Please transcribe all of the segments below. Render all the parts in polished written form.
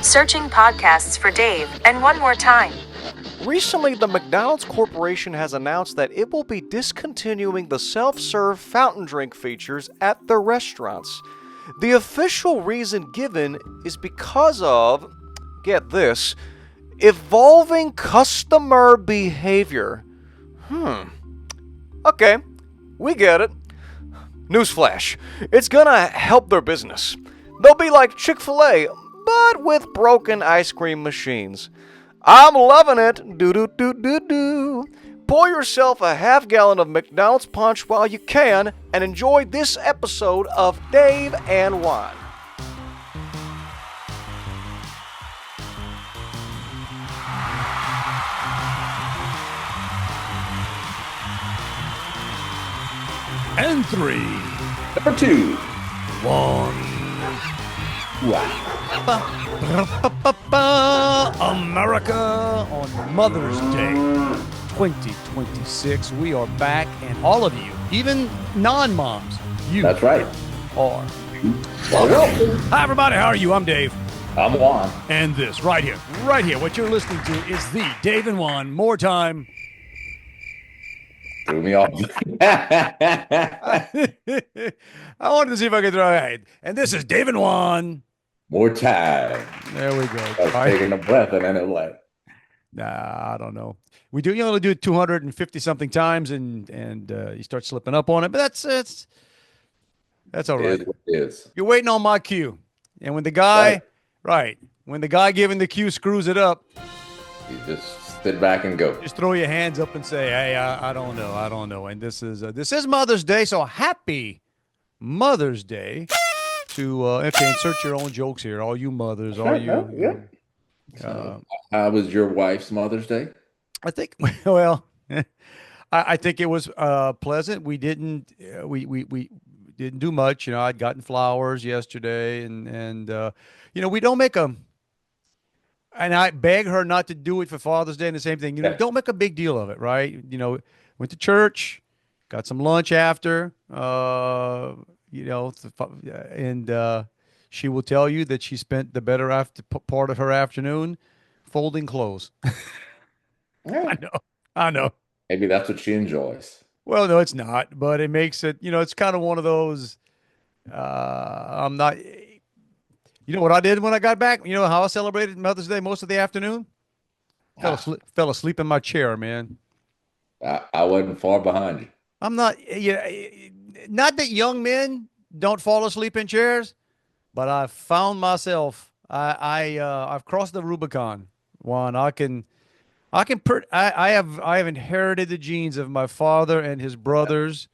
Searching podcasts for Dave, and one more time. Recently, the McDonald's Corporation has announced that it will be discontinuing the self-serve fountain drink features at their restaurants. The official reason given is because of, get this, evolving customer behavior. Okay, we get it. Newsflash, it's gonna help their business. They'll be like Chick-fil-A, but with broken ice cream machines. I'm loving it. Do-do-do-do-do. Pour yourself a half-gallon of McDonald's punch while you can and enjoy this episode of Dave and Juan. And 3. Number 2. 1. Wow. America on Mother's Day 2026. We are back, and all of you, even non-moms, you That's right. are. Welcome. Hi, everybody. How are you? I'm Dave. I'm Juan. And this right here, what you're listening to is the Dave and Juan. More time. Threw me off. I wanted to see if I could throw it. And this is Dave and Juan. More time. There we go. I was taking a breath and then it was like, nah, I don't know. You only do it 250 something times, and you start slipping up on it. But that's all right. it is what it is. You're waiting on my cue, and when the guy, when the guy giving the cue screws it up, You just sit back and go. just throw your hands up and say, "Hey, I don't know." And this is Mother's Day, so happy Mother's Day. To okay, insert your own jokes here, all you mothers, all you. Yeah. How was your wife's Mother's Day? I think, well, I think it was pleasant. We didn't we didn't do much. You know, I'd gotten flowers yesterday, and we don't make a. And I beg her not to do it for Father's Day, and the same thing. You know, don't make a big deal of it, right? You know, went to church, got some lunch after. And she will tell you that she spent the better part of her afternoon folding clothes. I know. Maybe that's what she enjoys. Well, no, it's not, but it makes it, it's kind of one of those, I'm not, what I did when I got back? You know how I celebrated Mother's Day most of the afternoon? Fell asleep in my chair, man. I wasn't far behind you. I'm not, not that young men don't fall asleep in chairs, but I found myself, I've crossed the Rubicon. Juan, I have inherited the genes of my father and his brothers.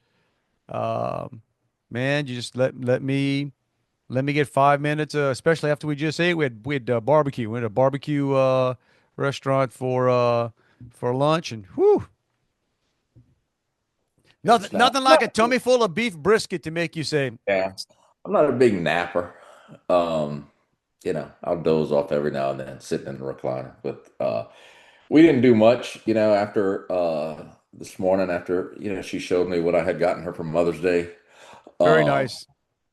Man, you just let me get 5 minutes, especially after we just ate. We had barbecue. We had a barbecue restaurant for lunch, and whew. Nothing like a tummy full of beef brisket to make you say, Yeah. I'm not a big napper. I'll doze off every now and then, sitting in the recliner. But we didn't do much, after this morning, after, she showed me what I had gotten her for Mother's Day. Very nice.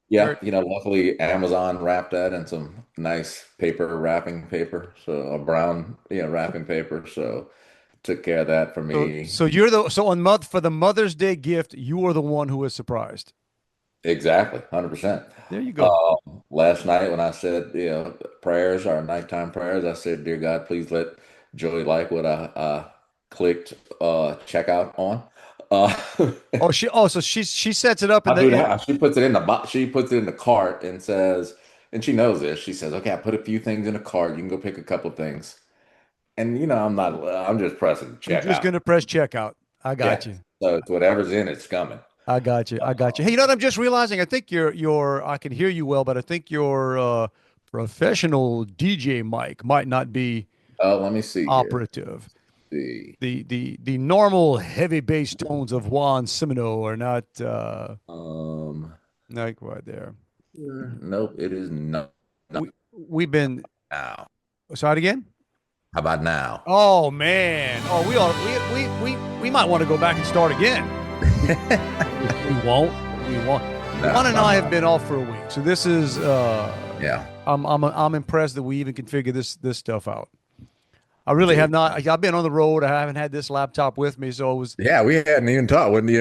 Yeah, luckily Amazon wrapped that in some nice wrapping paper. So a brown, wrapping paper. So took care of that for me. So for the Mother's Day gift, you were the one who was surprised. Exactly, 100%. There you go. Last night when I said, prayers, our nighttime prayers, I said, "Dear God, please let Joey like what I clicked checkout on." So she sets it up and she puts it in the cart and says, and she knows this. She says, "Okay, I put a few things in the cart. You can go pick a couple of things." And I'm just pressing checkout. You're just gonna press checkout. I got you. So it's whatever's in, it's coming. I got you. Hey, you know what? I'm just realizing. I think I can hear you well, but I think your professional DJ mic might not be. Let me see. Operative. Here. The normal heavy bass tones of Juan Simino are not. Not quite there. Nope, it is not. We've been. Now. Say it again. How about now? Oh man! Oh, we might want to go back and start again. We won't. No, Juan and I have been off for a week, so this is yeah. I'm impressed that we even can figure this stuff out. I really have Dude. not. I've been on the road. I haven't had this laptop with me, so it was Yeah, we hadn't even talked. When we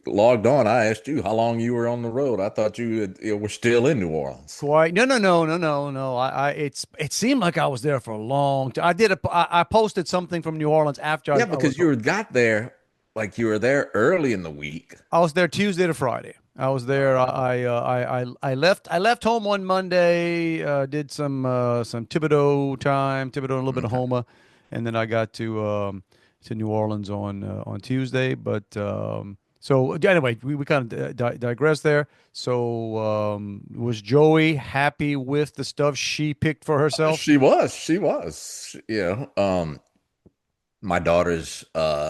logged on, I asked you how long you were on the road. I thought you were still in New Orleans. quite no. It seemed like I was there for a long time. I posted something from New Orleans after Yeah, I was because got there like you were there early in the week. I was there Tuesday to Friday. I was there. I left home on Monday. Did some Thibodeau and a little bit of Okay. Homa, and then I got to New Orleans on Tuesday. But so anyway, we kind of digress there. So was Joey happy with the stuff she picked for herself? She was. My daughter's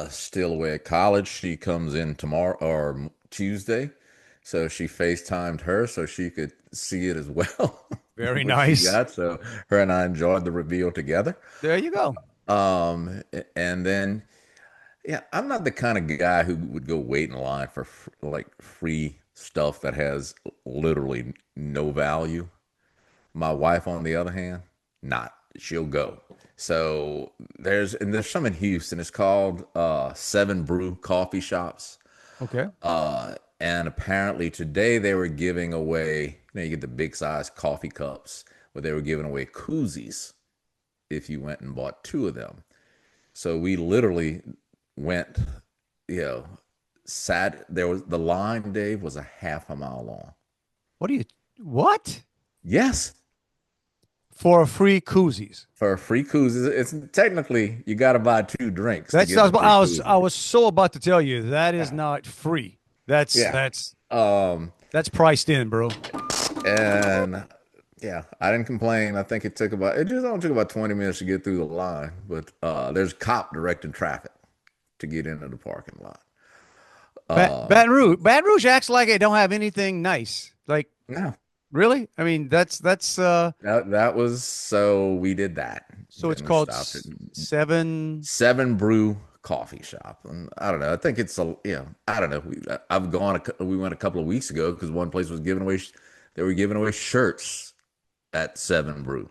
still away at college. She comes in tomorrow or Tuesday. So she FaceTimed her so she could see it as well, Very what she nice. got. So her and I enjoyed the reveal together. There you go. And then yeah, I'm not the kind of guy who would go wait in line for like free stuff that has literally no value. My wife, on the other hand, not. She'll go. So there's some in Houston. It's called Seven Brew Coffee Shops. Okay. And apparently today they were giving away, you get the big size coffee cups, but they were giving away koozies if you went and bought two of them. So we literally went, you know, sat there was the line, Dave, was a half a mile long. What? Yes, For a free koozies? for a free koozies. It's technically you got to buy two drinks to That's get the free I koozie. was so about to tell you that is Yeah. not free. That's Yeah. that's Um, that's priced in, bro. and yeah, I didn't complain. I think it just only took about 20 minutes to get through the line, but there's cop directing traffic to get into the parking lot. Baton Rouge acts like it don't have anything nice. Like, No, really? I mean, that's that was so we did that. so it's Then we called stopped at Seven. Seven Brew Coffee Shop, and I don't know. I think it's I don't know. I've gone. We went a couple of weeks ago because one place was giving away. They were giving away shirts at Seven Brew.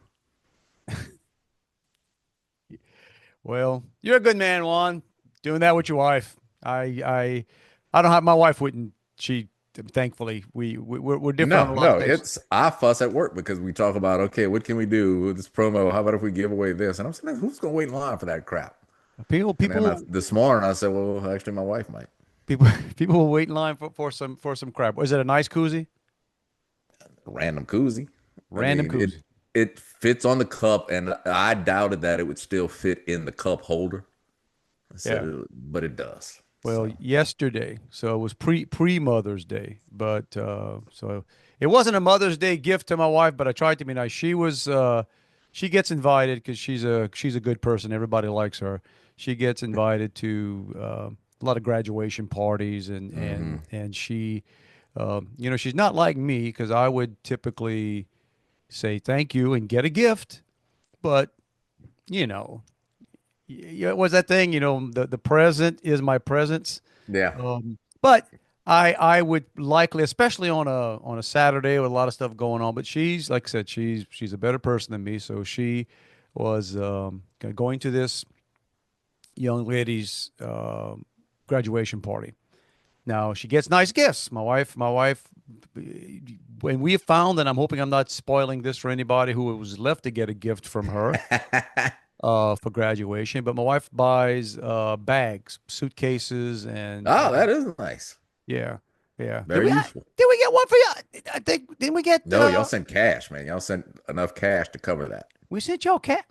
Well, you're a good man, Juan. Doing that with your wife. I don't have my wife wouldn't. She thankfully we're different on No, a lot no, of things. it's I fuss at work because we talk about, okay, what can we do with this promo? How about if we give away this? And I'm saying, who's gonna wait in line for that crap? People And then people this morning I said, well, actually, my wife might. people people will wait in line for some crap. Was it a nice koozie? Random koozie. I Random mean, koozie. it fits on the cup, and I doubted that it would still fit in the cup holder. Yeah. But it does. Well, So yesterday, so it was pre Mother's Day, but so it wasn't a Mother's Day gift to my wife, but I tried to be nice. She gets invited because she's a good person. Everybody likes her. She gets invited to a lot of graduation parties, and she, she's not like me because I would typically say thank you and get a gift, but you know, yeah, was that thing, the present is my presence. yeah, But I would likely, especially on a Saturday with a lot of stuff going on. But she's like I said, she's a better person than me. So she was going to this young lady's graduation party. Now she gets nice gifts. My wife, when we have found, and I'm hoping I'm not spoiling this for anybody who was left to get a gift from her for graduation. But my wife buys bags, suitcases, oh, and that is nice. yeah, yeah. Very useful. Did we get one for you? I think didn't we get? No, y'all sent cash, man. Y'all sent enough cash to cover that. We sent y'all cat.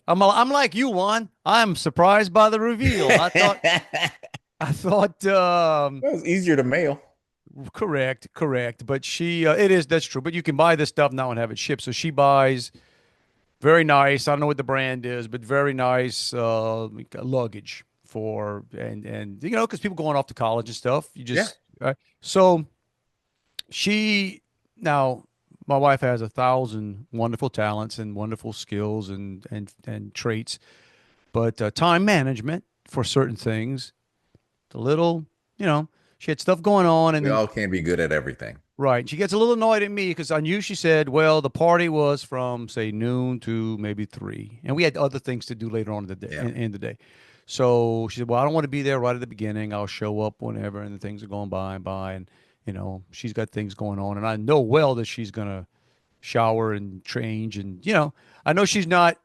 I'm like you, Juan. I'm surprised by the reveal. I thought It was easier to mail. correct. But that's true. But you can buy this stuff now and have it shipped. So she buys very nice. I don't know what the brand is, but very nice luggage for and because people going off to college and stuff. You Yeah. just so she now my wife has 1,000 wonderful talents and wonderful skills and traits, but time management for certain things, a little, she had stuff going on, and We then all can't be good at everything. Right. She gets a little annoyed at me because I knew she said, well, the party was from say noon to maybe 3. And we had other things to do later on in the day Yeah. in the day. So she said, well, I don't want to be there right at the beginning. I'll show up whenever and the things are going by and by. And, she's got things going on. And I know well that she's gonna shower and change and I know she's not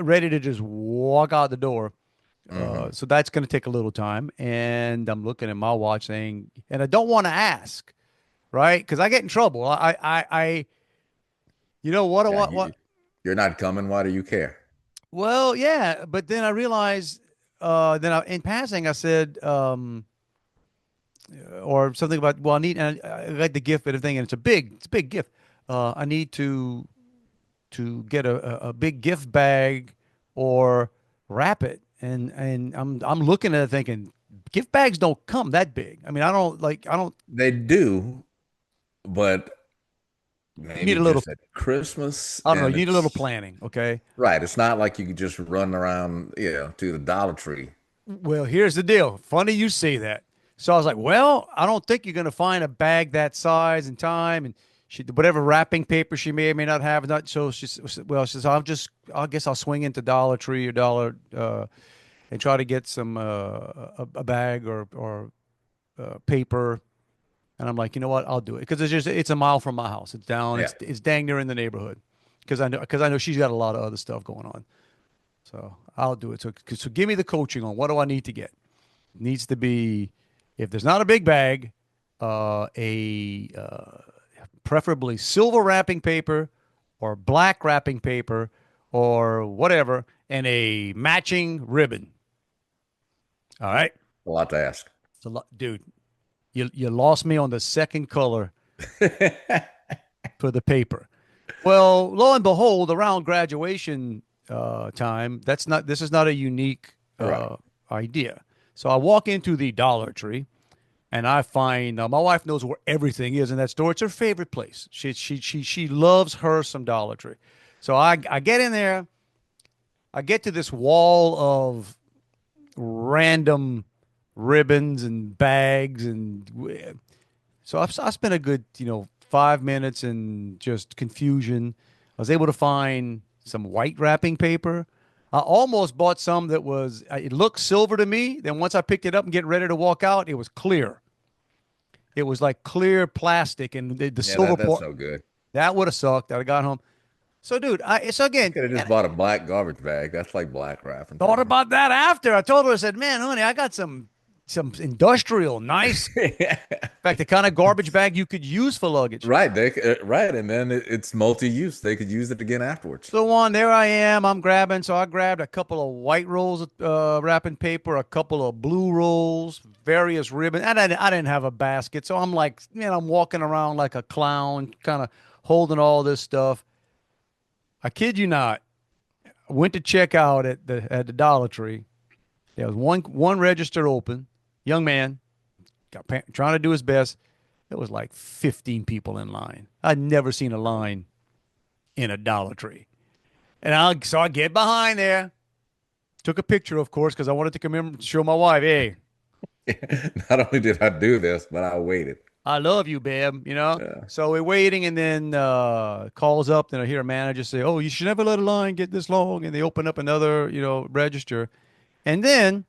ready to just walk out the door. Hmm. So that's going to take a little time. And I'm looking at my watch saying, and I don't want to ask, right? Because I get in trouble. What, Yeah, what? you're not coming. Why do you care? Well, yeah. But then I realized, in passing, I said, or something about, well, and I got the gift and everything, and it's a big gift. I need to get a big gift bag or wrap it. And I'm looking at it thinking gift bags don't come that big. I mean, I don't They do, but you need maybe a little just at Christmas, I don't know, and you need a little it's planning, okay? right. It's not like you could just run around, to the Dollar Tree. Well, here's the deal. Funny you say that. So I was like, well, I don't think you're going to find a bag that size and time. And whatever wrapping paper she may or may not have. Not so she says, I guess I'll swing into Dollar Tree or and try to get some, a bag or paper. And I'm like, you know what? I'll do it. Cause it's a mile from my house. It's down. Yeah. It's dang near in the neighborhood. Cause I know she's got a lot of other stuff going on. So I'll do it. So give me the coaching on what do I need to get? Needs to be, if there's not a big bag, a preferably silver wrapping paper or black wrapping paper or whatever, and a matching ribbon. All right. A lot to ask. Dude, you lost me on the second color for the paper. Well, lo and behold, around graduation time, this is not a unique Right. idea. So I walk into the Dollar Tree and I find my wife knows where everything is in that store. It's her favorite place. She loves her some Dollar Tree. So I get in there. I get to this wall of random ribbons and bags and so I spent a good 5 minutes in just confusion. I was able to find some white wrapping paper. I almost bought some that it looked silver to me. Then once I picked it up and get ready to walk out, it was clear. It was like clear plastic, and the Yeah, silver that's part so good. that would have sucked. I'd have got home. So, dude, so You again, could have just and bought a black garbage bag. That's like black wrapping thought paper. about that after. I told her, I said, "Man, honey, I got some industrial, nice, in fact, the kind of garbage bag you could use for luggage." Right. Right. And then it's multi-use. They could use it again afterwards. So on, there I am. I'm grabbing. So I grabbed a couple of white rolls of wrapping paper, a couple of blue rolls, various ribbons. And I didn't have a basket. So I'm like, man, I'm walking around like a clown, kind of holding all this stuff. I kid you not. I went to check out at the Dollar Tree. There was one register open. Young man, trying to do his best. There was like 15 people in line. I'd never seen a line in a Dollar Tree. And so I get behind there, took a picture, of course, because I wanted to come in and show my wife, hey, Not only did I do this, but I waited. I love you, babe. Yeah. So we're waiting, and then calls up, then I hear a manager say, oh, you should never let a line get this long. And they open up another, register. And then, I'm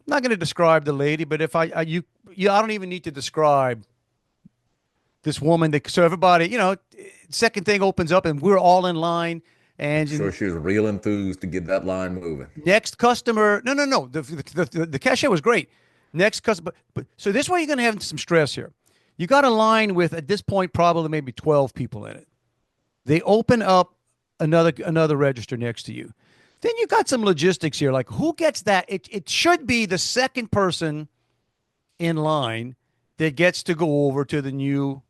not going to describe the lady, but if I don't even need to describe this woman. So everybody, second thing opens up, and we're all in line. And Sure, she was real enthused to get that line moving. next customer, no. The cashier was great. Next customer, but so this way you're going to have some stress here. You got a line with at this point probably maybe 12 people in it. They open up another register next to you. Then you got some logistics here, like who gets that? It should be the second person in line that gets to go over to the new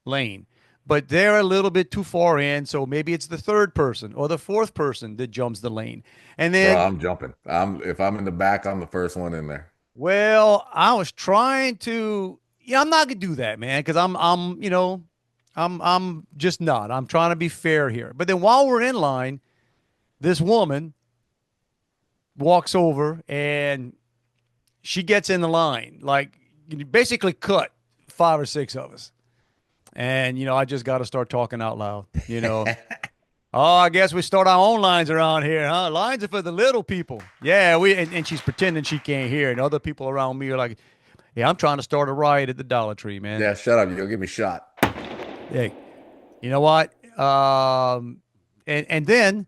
lane. But they're a little bit too far in, so maybe it's the third person or the fourth person that jumps the lane. And Bro, then, I'm jumping. If I'm in the back, I'm the first one in there. well, I was trying to, I'm not gonna do that, man, because I'm just not. I'm trying to be fair here. But then while we're in line, this woman walks over and she gets in the line, like basically cut 5 or 6 of us. And, I just got to start talking out loud. Oh, I guess we start our own lines around here, huh? Lines are for the little people. Yeah, and she's pretending she can't hear. And other people around me are like, yeah, I'm trying to start a riot at the Dollar Tree, man. Yeah, shut up. You'll get me shot. Hey, you know what? And then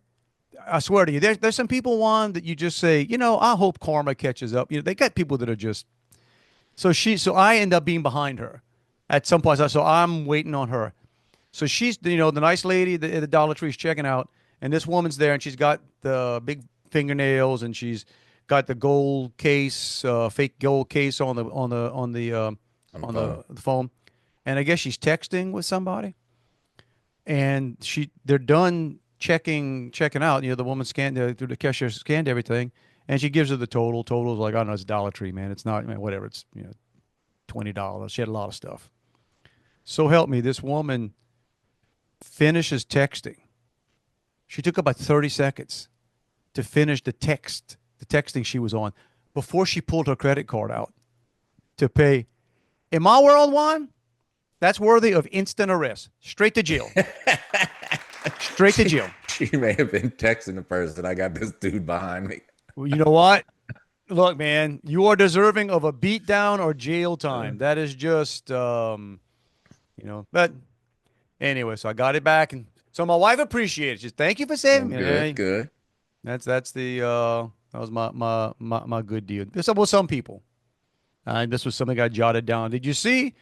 I swear to you, there's some people, Juan, that you just say, I hope karma catches up. They got people that are just so I end up being behind her at some point. So I'm waiting on her. So she's, the nice lady at the Dollar Tree's checking out, and this woman's there, and she's got the big fingernails, and she's got the gold case, fake gold case on the phone, and I guess she's texting with somebody, and they're done checking out. The woman scanned the cashier scanned everything, and she gives her the total. Total's like, I don't know, it's Dollar Tree, man. It's not, man, whatever. It's $20. She had a lot of stuff. So help me, this woman finishes texting. She took about 30 seconds to finish the texting she was on before she pulled her credit card out to pay. In my world, Juan, that's worthy of instant arrest. Straight to jail. Straight to jail. She may have been texting the person. I got this dude behind me. Well, you know what? Look, man, you are deserving of a beat down or jail time. That is just, but anyway, so I got it back, and so my wife appreciated it. Just thank you for saving me. Good, good. That's that was my good deal. This was some people. This was something I jotted down. Did you see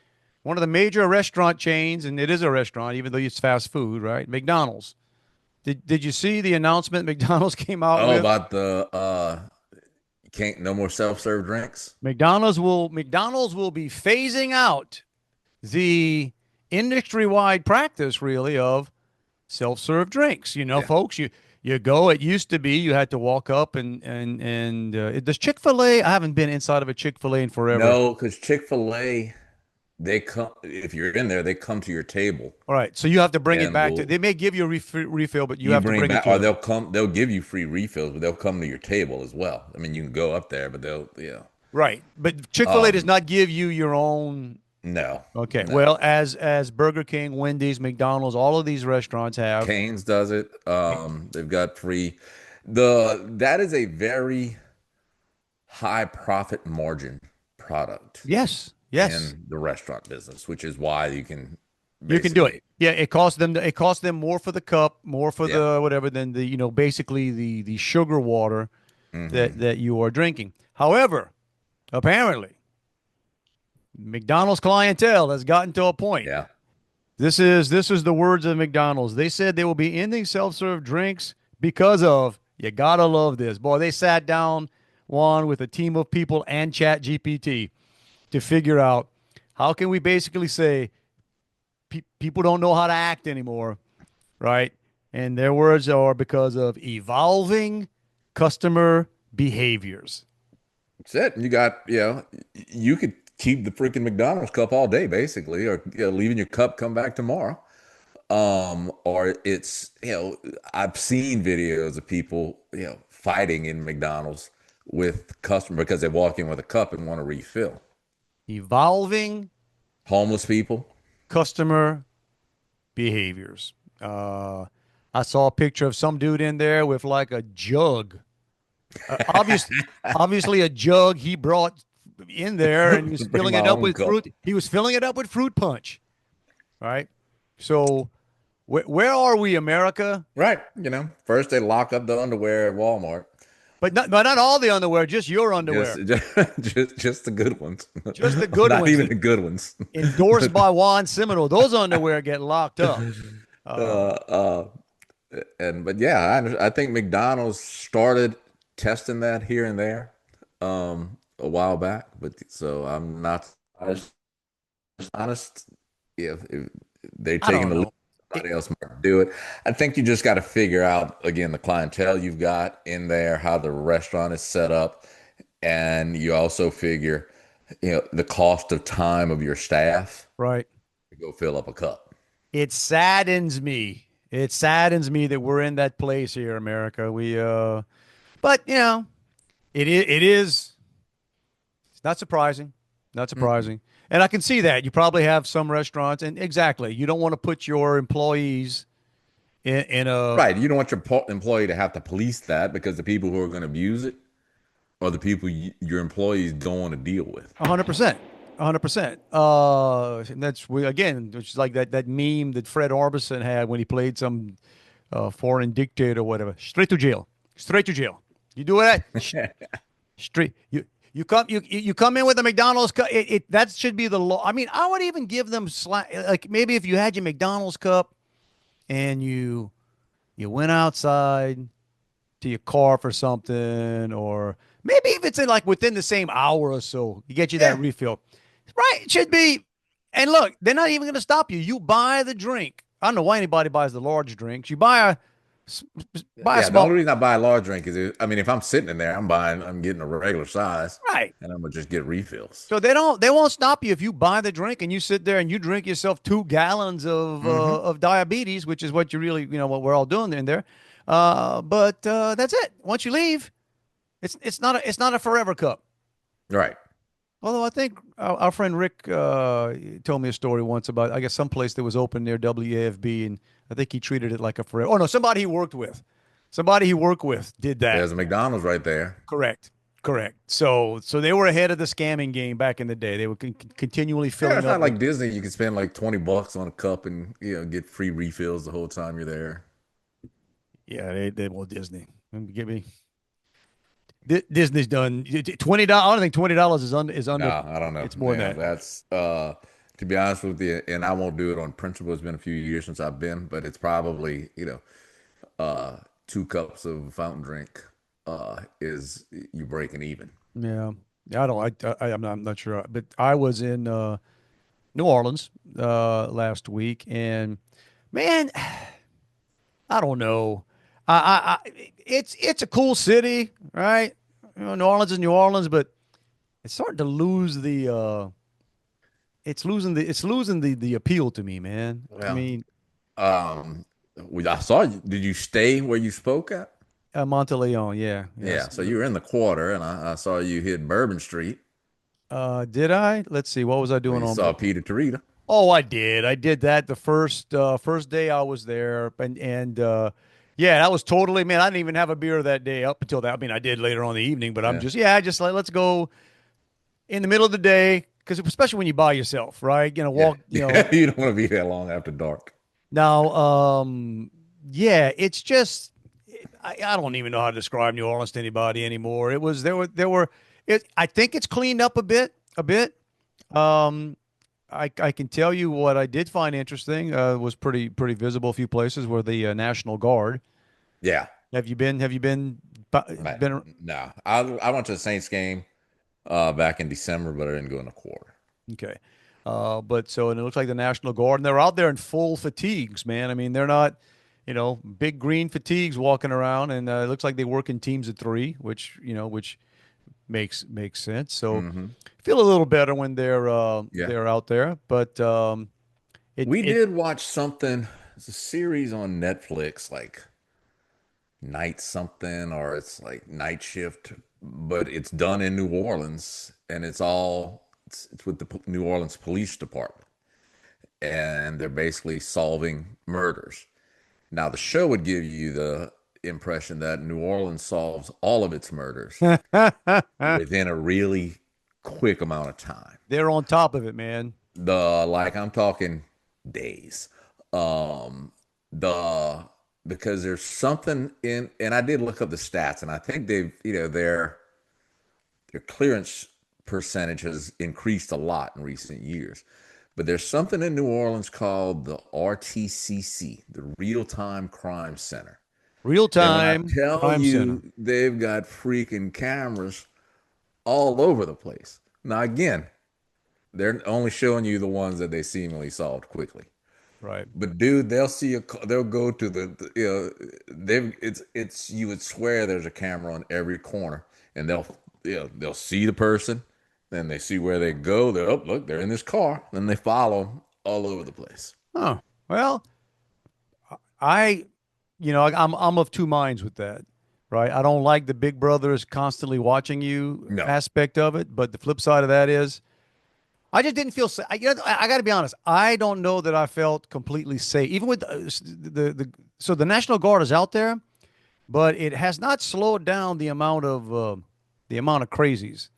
one of the major restaurant chains, and it is a restaurant, even though it's fast food, right? McDonald's. Did you see the announcement McDonald's came out with? About the no more self-serve drinks? McDonald's will be phasing out the industry-wide practice, really, of self-serve drinks. Folks, you go. It used to be you had to walk up and does Chick-fil-A? I haven't been inside of a Chick-fil-A in forever. No, because Chick-fil-A, they come, if you're in there, they come to your table. All right, so you have to bring it back to. They may give you a refill, but you have to bring it back, or they'll give you free refills, but they'll come to your table as well. I mean, you can go up there, but right. But Chick-fil-A does not give you your own. No. Okay. No. Well, as Burger King, Wendy's, McDonald's, all of these restaurants have. Cane's does it. They've got free. That is a very high profit margin product. Yes. In the restaurant business, which is why you can do it. Yeah, it costs them more for the cup, more for the whatever than the basically the sugar water that you are drinking. However, apparently McDonald's clientele has gotten to a point. Yeah. This is the words of McDonald's. They said they will be ending self-serve drinks because of, you gotta love this. Boy, they sat down, Juan, with a team of people and ChatGPT to figure out how can we basically say people don't know how to act anymore, right? And their words are because of evolving customer behaviors. That's it. You got, you could keep the freaking McDonald's cup all day, basically, or leaving your cup, come back tomorrow. Or it's, I've seen videos of people, fighting in McDonald's with customer because they walk in with a cup and want to refill. Evolving homeless people customer behaviors. I saw a picture of some dude in there with like a jug. Obviously a jug he brought in there, and he was filling it up with fruit. He was filling it up with fruit punch. Right. So where are we, America? Right. First they lock up the underwear at Walmart. But not all the underwear, just your underwear. Just the good ones. Just the good ones. Not even the good ones. Endorsed by Juan Seminole. Those underwear get locked up. But I think McDonald's started testing that here and there a while back. But so I'm not honest. If they're taking the lead. Somebody else might do it. I think you just got to figure out, again, the clientele you've got in there, how the restaurant is set up, and you also figure, the cost of time of your staff. Right. To go fill up a cup. It saddens me. It saddens me that we're in that place here, America. But it is. It's not surprising. Not surprising. And I can see that. You probably have some restaurants, and exactly, you don't want to put your employees in a Right. You don't want your employee to have to police that because the people who are going to abuse it are the people your employees don't want to deal with. 100%. 100%. And that's again, which is like that meme that Fred Arbison had when he played some foreign dictator or whatever. Straight to jail. Straight to jail. You do that? Straight. You come in with a McDonald's cup. That should be the law. I mean, I would even give them like maybe if you had your McDonald's cup and you went outside to your car for something, or maybe if it's in like within the same hour or so, you get you that refill. Right? It should be. And look, they're not even going to stop you. You buy the drink. I don't know why anybody buys the large drinks. You buy a Yeah, the small. only reason I buy a large drink is, I mean, if I'm sitting in there, I'm getting a regular size, Right. and I'm gonna just get refills. So they won't stop you if you buy the drink and you sit there and you drink yourself 2 gallons of diabetes, which is what you really, what we're all doing in there. But that's it. Once you leave, it's not a forever cup. Right. Although I think our friend Rick told me a story once about, I guess, some place that was open near WAFB, and I think he treated it like a forever. Oh no, somebody he worked with did that. There's a McDonald's right there. Correct. So they were ahead of the scamming game back in the day. They were continually Yeah, filling it's up. not like Disney. You can spend like $20 on a cup and get free refills the whole time you're there. Yeah, they well Disney. Give me Disney's done $20. I don't think $20 is under. No, I don't know. It's more Yeah, than that. that's to be honest with you, and I won't do it on principle. It's been a few years since I've been, but it's probably 2 cups of fountain drink is you breaking even. Yeah, I don't. I'm not sure, but I was in New Orleans last week, and man, I don't know. It's a cool city, right? New Orleans is New Orleans, but it's starting to lose the it's losing the appeal to me, man. I Well, mean, um, I saw you. Did you stay where you spoke at? Monteleone, yeah, Yeah, yes. so you were in the quarter, and I saw you hit Bourbon Street. Did I? Let's see. What was I Where doing you on? saw Peter Tarita. Oh, I did. I did that the first day I was there, and yeah, that was totally, man. I didn't even have a beer that day up until that. I mean, I did later on in the evening, but I'm Yeah. just like, let's go in the middle of the day, because especially when you by yourself, right? Yeah. Walk, You don't want to be there long after dark. now, yeah, it's just I don't even know how to describe New Orleans to anybody anymore. It was there were it. I think it's cleaned up a bit. Um, I can tell you what I did find interesting was pretty visible. A few places where the National Guard. Yeah. Have you been Right. been No. I went to the Saints game back in December, but I didn't go in the quarter. okay? But so and it looks like the National Guard, and they're out there in full fatigues, man. I mean, they're not, big green fatigues walking around, and it looks like they work in teams of three, which makes sense. So Hmm. feel a little better when Yeah. they're out there, but it We it did watch something. It's a series on Netflix, like Night something, or it's like Night Shift, but it's done in New Orleans, and it's with the New Orleans Police Department, and they're basically solving murders. Now, the show would give you the impression that New Orleans solves all of its murders within a really quick amount of time. they're on top of it, man. Like I'm talking days. Um the because there's something in, and I did look up the stats, and I think they've, their clearance percentage has increased a lot in recent years. But there's something in New Orleans called the RTCC, the Real Time Crime Center. Real And when I time tell crime center. you they've got freaking cameras all over the place. Now, again, they're only showing you the ones that they seemingly solved quickly. Right. But dude, they'll go to it's you would swear there's a camera on every corner, and they'll see the person, then they see where they go. They're, oh, look, they're in this car. Then they follow them all over the place. Oh, well, I, I'm of two minds with that, right? I don't like the Big Brother is constantly watching you No. aspect of it, but the flip side of that is I just didn't feel safe. I got to be honest. I don't know that I felt completely safe, even with so the National Guard is out there, but it has not slowed down the amount of crazies.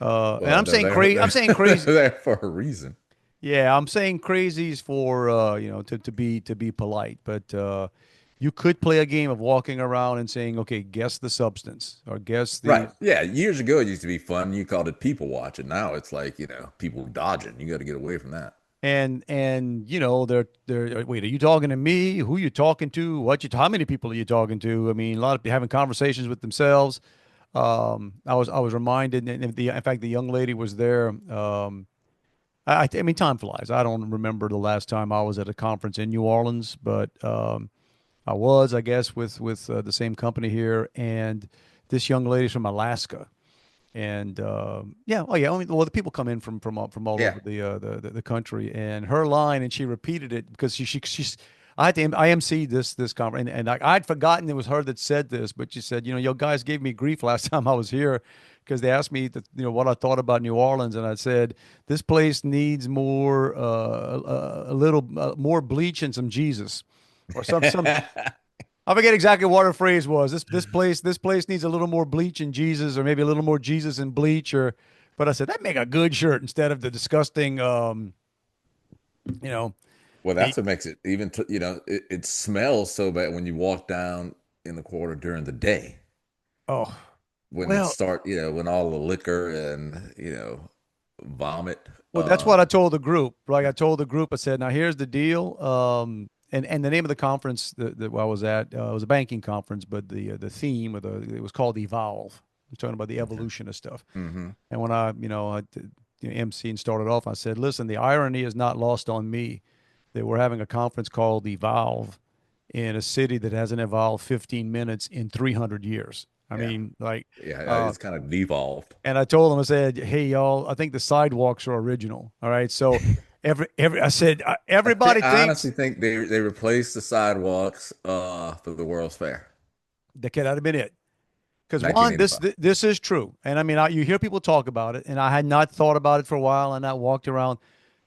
And Well, I'm no, saying crazy. I'm saying they're crazy. there for a reason. Yeah, I'm saying crazies for to be polite, but you could play a game of walking around and saying, okay, guess the substance or guess the Right. Yeah. Years ago, it used to be fun. You called it people watching. Now it's like, people dodging. You got to get away from that. and they're wait, are you talking to me? Who you talking to? How many people are you talking to? I mean, a lot of people having conversations with themselves. I was reminded, and in fact, the young lady was there. I mean, time flies. I don't remember the last time I was at a conference in New Orleans, but I was, I guess, with the same company here, and this young lady's from Alaska, and yeah, oh yeah, I mean, well, the people come in from all Yeah. over the country, and her line, and she repeated it because she's. I had to I emceed this conference, and I'd forgotten it was her that said this, but she said, your guys gave me grief last time I was here because they asked me what I thought about New Orleans, and I said this place needs more a little more bleach and some Jesus, or some I forget exactly what her phrase was. This place needs a little more bleach and Jesus, or maybe a little more Jesus and bleach, or. But I said that make a good shirt instead of the disgusting, you know, Well, the that's what makes it even, it smells so bad when you walk down in the quarter during the day. oh When it well start, when all the liquor and, vomit. well that's what I told the group. Like I told the group, I said, now here's the deal. And the name of the conference that I was at was a banking conference, but the theme of it was called Evolve. I'm talking about the Okay. evolution of stuff. Hmm. And when I MC and started off, I said, listen, the irony is not lost on me that we're having a conference called Evolve in a city that hasn't evolved 15 minutes in 300 years. I Yeah. mean, like, Yeah. uh, It's kind of devolved. and I told them, I said, hey, y'all, I think the sidewalks are original. All right. So I said, everybody I thinks honestly think they replaced the sidewalks for the World's Fair, that could have been it. Because one, this 1985. this is true, and I mean, you hear people talk about it, and I had not thought about it for a while, and I walked around.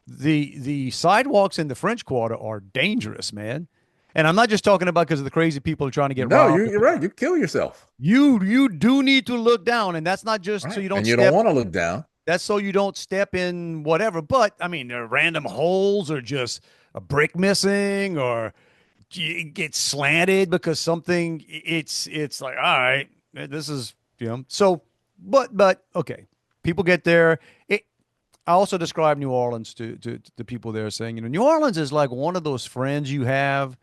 The sidewalks in the French Quarter are dangerous, man. And I'm not just talking about because of the crazy people who are trying to get No, robbed. you're right. You kill yourself. You do need to look down, and that's not just so Right. you don't And you don't step. want to look down. That's so you don't step in whatever. But I mean, there are random holes, or just a brick missing, or you get slanted because something. It's like, all right, this is So, but okay, people get there. I also describe New Orleans to the people there, saying, New Orleans is like one of those friends you have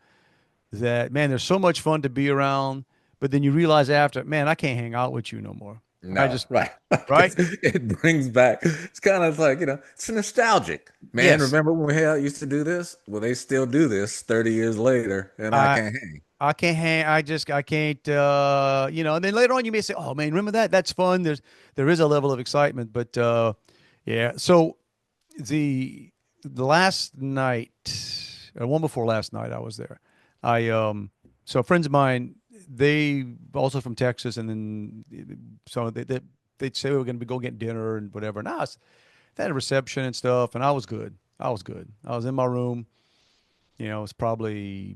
that, man, they're so much fun to be around, but then you realize after, man, I can't hang out with you no more. I No, just, right. right? It brings back, it's kind of like, it's nostalgic. Man, Yes. remember when we used to do this? Well, they still do this 30 years later, and I I can't hang. I can't hang. I can't. And then later on, you may say, "Oh man, remember that? That's fun." There is a level of excitement, but yeah. So the the last night, or one before last night, I was there. So friends of mine, they also from Texas, and then so they'd say we were going to go get dinner and whatever. And they had a reception and stuff, and I was good. I was good. I was in my room. It's probably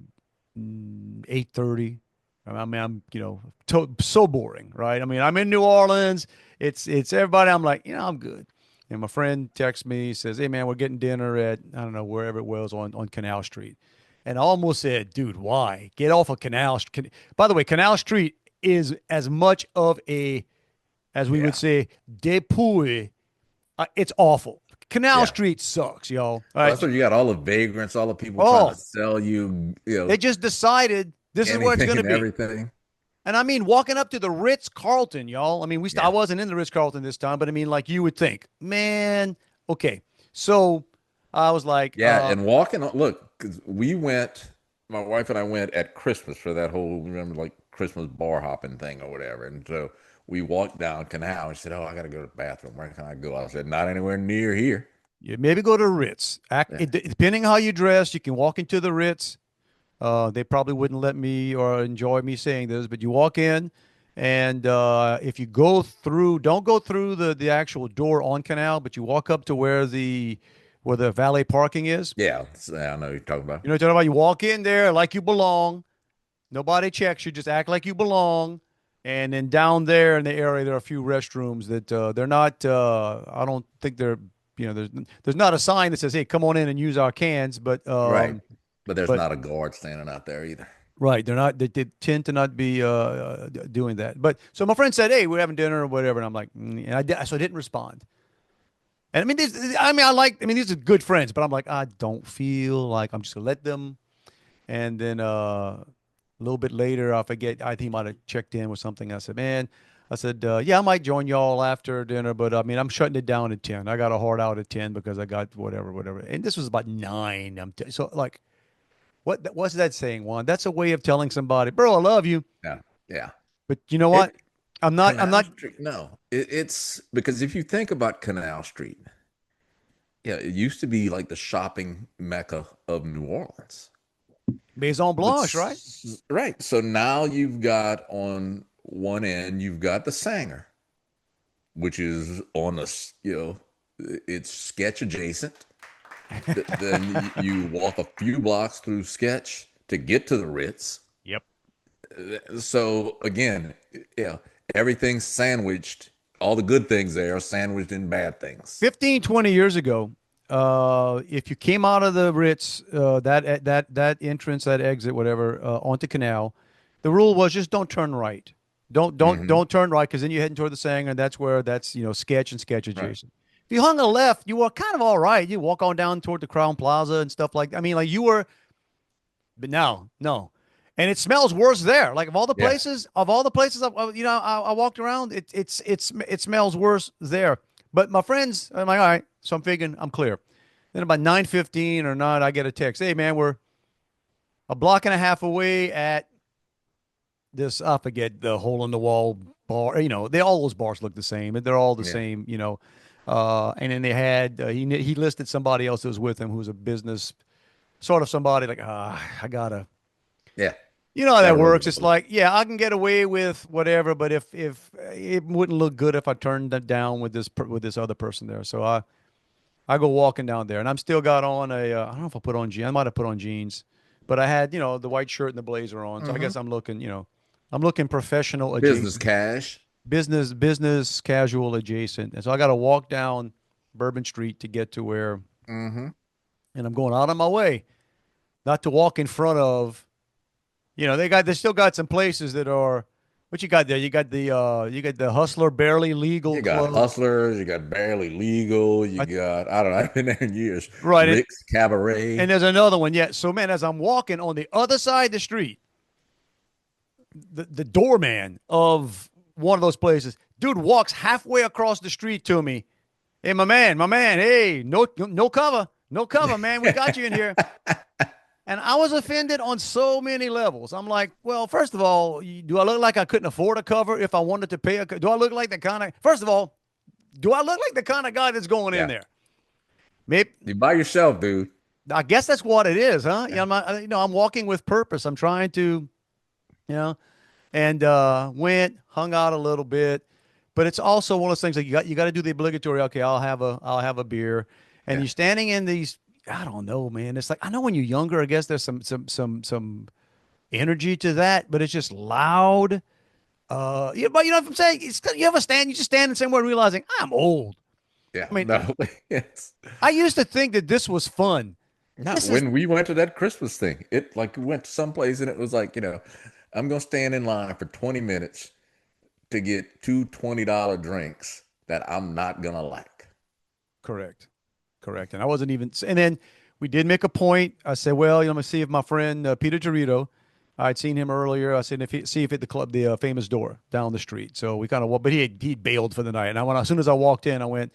8:30. I mean, I'm so boring, right? I mean, I'm in New Orleans. It's everybody. I'm like, I'm good. And my friend texts me, says, "Hey man, we're getting dinner at I don't know wherever it was on Canal Street." And I almost said, "Dude, why? Get off of Canal Street." By the way, Canal Street is as much of a, as we would Yeah. say, depouille. It's awful. Canal Yeah. Street sucks, y'all. All Well, that's right. where you got all the vagrants, all the people trying to Oh, sell you, they just decided this is where it's anything going to and be. everything. And I mean, walking up to the Ritz Carlton, y'all. I mean, I Yeah. wasn't in the Ritz Carlton this time, but I mean, like you would think, man. Okay, so I was like, Yeah. And walking, look, because my wife and I went at Christmas for that whole, remember, like Christmas bar hopping thing or whatever. And so we walked down Canal and she said, "Oh, I got to go to the bathroom. Where can I go?" I said, "Not anywhere near here." you maybe go to Ritz. Yeah. Depending how you dress, you can walk into the Ritz. They probably wouldn't let me or enjoy me saying this, but you walk in And if you go through, don't go through the actual door on Canal, but you walk up to where the valet parking is. Yeah, I know what you're talking about. You know what I'm talking about? You walk in there like you belong. Nobody checks you. Just act like you belong. And then down there in the area, there are a few restrooms that they're not. I don't think they're. There's not a sign that says, "Hey, come on in and use our cans." But Right. But there's but not a guard standing out there either. right, they're not. They tend to not be doing that. But so my friend said, "Hey, we're having dinner or whatever," and I'm like, and so I didn't respond. And I mean, these are good friends, but I'm like, I don't feel like I'm just gonna let them. And then a little bit later, I forget. I think he might have checked in with something. I said, man, yeah, I might join y'all after dinner, but I mean, I'm shutting it down at 10. I got a hard out at 10 because I got whatever. And this was about 9. So like, what's that saying, Juan? That's a way of telling somebody, bro, I love you. Yeah. Yeah. But you know what? It I'm not. I'm Canal not. Street. No, it's because if you think about Canal Street, yeah, it used to be like the shopping mecca of New Orleans. Maison But Blanche, right? right. So now you've got on one end, you've got the Sanger, which is on it's sketch adjacent. Then you walk a few blocks through sketch to get to the Ritz. Yep. So again, yeah, everything's sandwiched. All the good things there are sandwiched in bad things. 15, 20 years ago, if you came out of the Ritz, that entrance, that exit, whatever, onto Canal, the rule was just don't turn right. Don't turn right because then you're heading toward the Sanger, and that's sketch and sketch Right. adjacent. If you hung a left, you were kind of all right. You walk on down toward the Crown Plaza and stuff like. I mean, like you were, but no. And it smells worse there. Like Yeah. of all the places I walked around, it smells worse there. But my friends, I'm like, all right, so I'm figuring I'm clear. Then about 9:15 or not, I get a text. Hey man, we're a block and a half away at this. I forget the hole in the wall bar. All those bars look the same. They're all the Yeah. same. And then they had he listed somebody else that was with him who's a business sort of somebody like I gotta. Yeah. You know how that Gotta roll works. with It's it. like, yeah, I can get away with whatever, but if it wouldn't look good if I turned that down with this other person there. So I go walking down there, and I'm still got on I don't know if I put on jeans. I might have put on jeans, but I had the white shirt and the blazer on. So I guess I'm looking professional Business adjacent, cash. business casual adjacent, and so I got to walk down Bourbon Street to get to where, Mm-hmm. and I'm going out of my way not to walk in front of. They still got some places that are. What you got there? You got the Hustler Barely Legal You got Club, hustlers, you got barely legal, you I- got I don't know, I've been there in years. right? Rick's And Cabaret. there's another one. Yeah. So man, as I'm walking on the other side of the street, the doorman of one of those places, dude, walks halfway across the street to me. Hey, my man. Hey, no cover, man. We got you in here. And I was offended on so many levels. I'm like, well, first of all, do I look like I couldn't afford a cover if I wanted to pay do I look like the kind of, first of all, do I look like the kind of guy that's going in Yeah. there? Maybe, You by yourself, dude. I guess that's what it is, huh? Yeah, I'm walking with purpose. I'm trying to, you know, and hung out a little bit, but it's also one of those things like you got to do the obligatory. Okay, I'll have a beer, and Yeah. you're standing in these. I don't know, man. It's like I know when you're younger, I guess there's some energy to that, but it's just loud. But you know what I'm saying? You just stand somewhere realizing I'm old. Yeah. I mean, No. Yes. I used to think that this was fun. No, This is when we went to that Christmas thing, it like we went to someplace and it was like, I'm gonna stand in line for 20 minutes to get two $20 drinks that I'm not gonna like. correct. Correct. And I wasn't even, and then we did make a point. I said, well, I'm going to see if my friend Peter Torito, I'd seen him earlier. I said, see if at the club, the famous door down the street. So we kind of, but he bailed for the night. And as soon as I walked in, I went,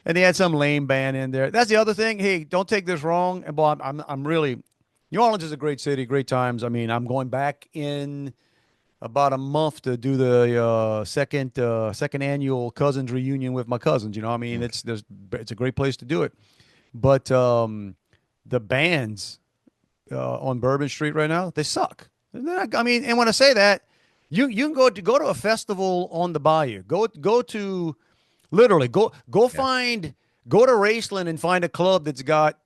and they had some lame band in there. That's the other thing. Hey, don't take this wrong. And Bob, I'm really, New Orleans is a great city, great times. I mean, I'm going back in about a month to do the second annual cousins reunion with my cousins. I mean, Okay. it's a great place to do it. But the bands on Bourbon Street right now, they suck. I mean, and when I say that, You can go to a festival on the bayou. Go to literally go Yeah. find go to Raceland and find a club that's got,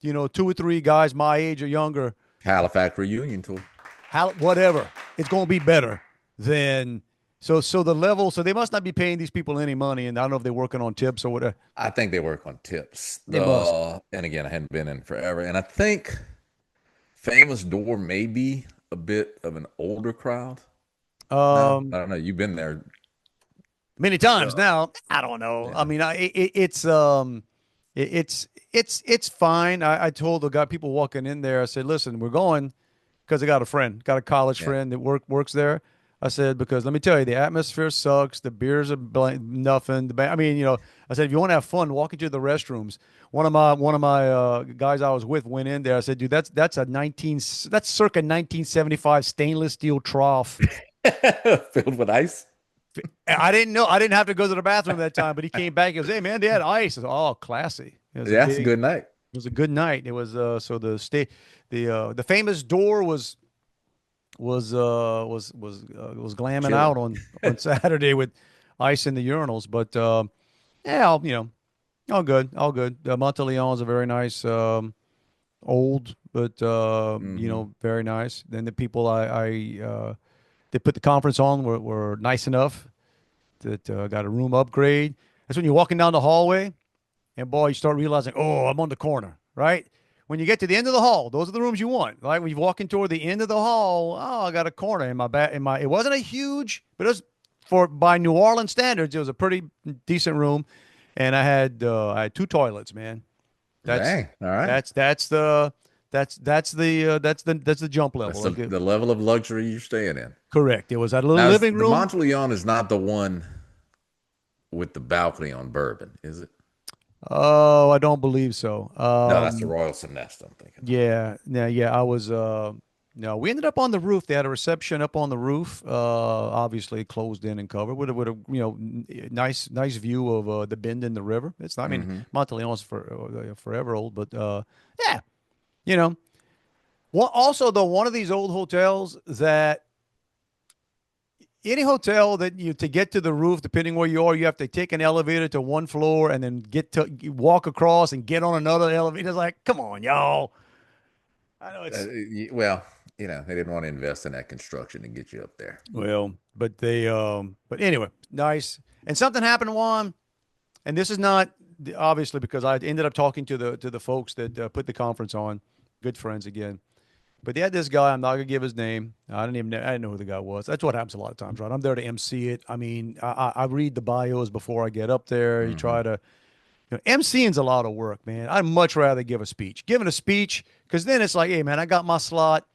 two or three guys my age or younger. Halifax reunion tour. Whatever. It's going to be better than so the level. So they must not be paying these people any money, and I don't know if they're working on tips or whatever. I think they work on tips. They must. And again, I hadn't been in forever. And I think Famous Door may be a bit of an older crowd. No, Um, I don't know. You've been there. Many times Uh, now. I don't know. I yeah. mean, it's fine. I told the guy people walking in there. I said, listen, we're going because I got a friend, got a college Yeah. friend that works there. I said because let me tell you, the atmosphere sucks. The beers are nothing. I mean, I said if you want to have fun, walk into the restrooms. One of my guys I was with went in there. I said, dude, that's circa 1975 stainless steel trough. Filled with ice. I didn't know. I didn't have to go to the bathroom that time, but he came back. He goes, "Hey man, they had ice." I said, "Oh, classy." It was a Yeah, that's a big. good night. It was a good night. It was so the famous door was glamming Chilling. out on Saturday with ice in the urinals. But yeah, all good, all good. Monteleone is a very nice, old, but Hmm. very nice. Then the people they put the conference on were nice enough that got a room upgrade. That's when you're walking down the hallway, and boy, you start realizing, oh, I'm on the corner, right? When you get to the end of the hall, those are the rooms you want. Right when you're walking toward the end of the hall, oh, I got a corner in my back. It wasn't a huge, but it was by New Orleans standards, it was a pretty decent room, and I had two toilets, man. That's Dang. All right. that's the that's the jump That's level. the, Like, the level of luxury you're staying in. correct. It was a little Now, living the room. Monteleone is not the one with the balcony on Bourbon, is it? Oh, I don't believe so. No, that's the Royal Nest I'm thinking of. Yeah, yeah. I was. No, we ended up on the roof. They had a reception up on the roof. Obviously closed in and covered with a nice view of the bend in the river. It's not. I mean, Hmm. Monteleone's forever old, but yeah, you know. Also, though, one of these old hotels that any hotel that to get to the roof, depending where you are, you have to take an elevator to one floor and then walk across and get on another elevator. It's like, come on, y'all. I know it's Well, they didn't want to invest in that construction and get you up there. well, but anyway, nice. And something happened, Juan, and this is not obviously because I ended up talking to the folks that put the conference on, good friends again. But they had this guy. I'm not gonna give his name. I didn't know who the guy was. That's what happens a lot of times, right? I'm there to MC it. I mean, I read the bios before I get up there. You Hmm. try to, MCing's a lot of work, man. I'd much rather give a speech. Giving a speech, because then it's like, hey, man, I got my slot.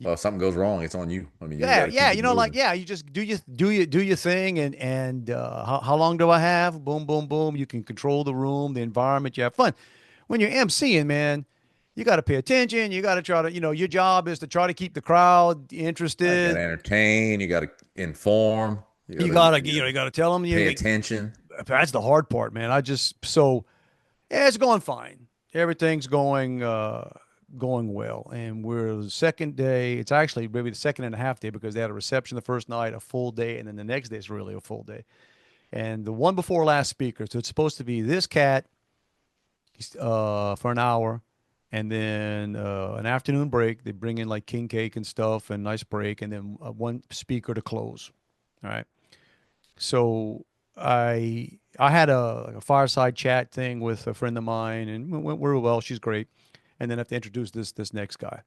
Well, if something goes wrong, it's on you. I mean, you got Yeah, to yeah, keep it moving. you just do your thing, and how long do I have? Boom, boom, boom. You can control the room, the environment. You have fun. When you're MCing, man, you got to pay attention. You got to try to, your job is to try to keep the crowd I got to interested. entertain. You got to inform. You got You to, gotta, you gotta tell them. pay attention. That's the hard part, man. Yeah, it's going fine. Everything's going well, and we're the second day. It's actually maybe the second and a half day because they had a reception the first night, a full day, and then the next day is really a full day. And the one before last speaker, so it's supposed to be this cat for an hour, and then an afternoon break. They bring in like king cake and stuff, and nice break, and then one speaker to close. All right. So I had a fireside chat thing with a friend of mine, and it went real well. She's great. And then I have to introduce this next guy.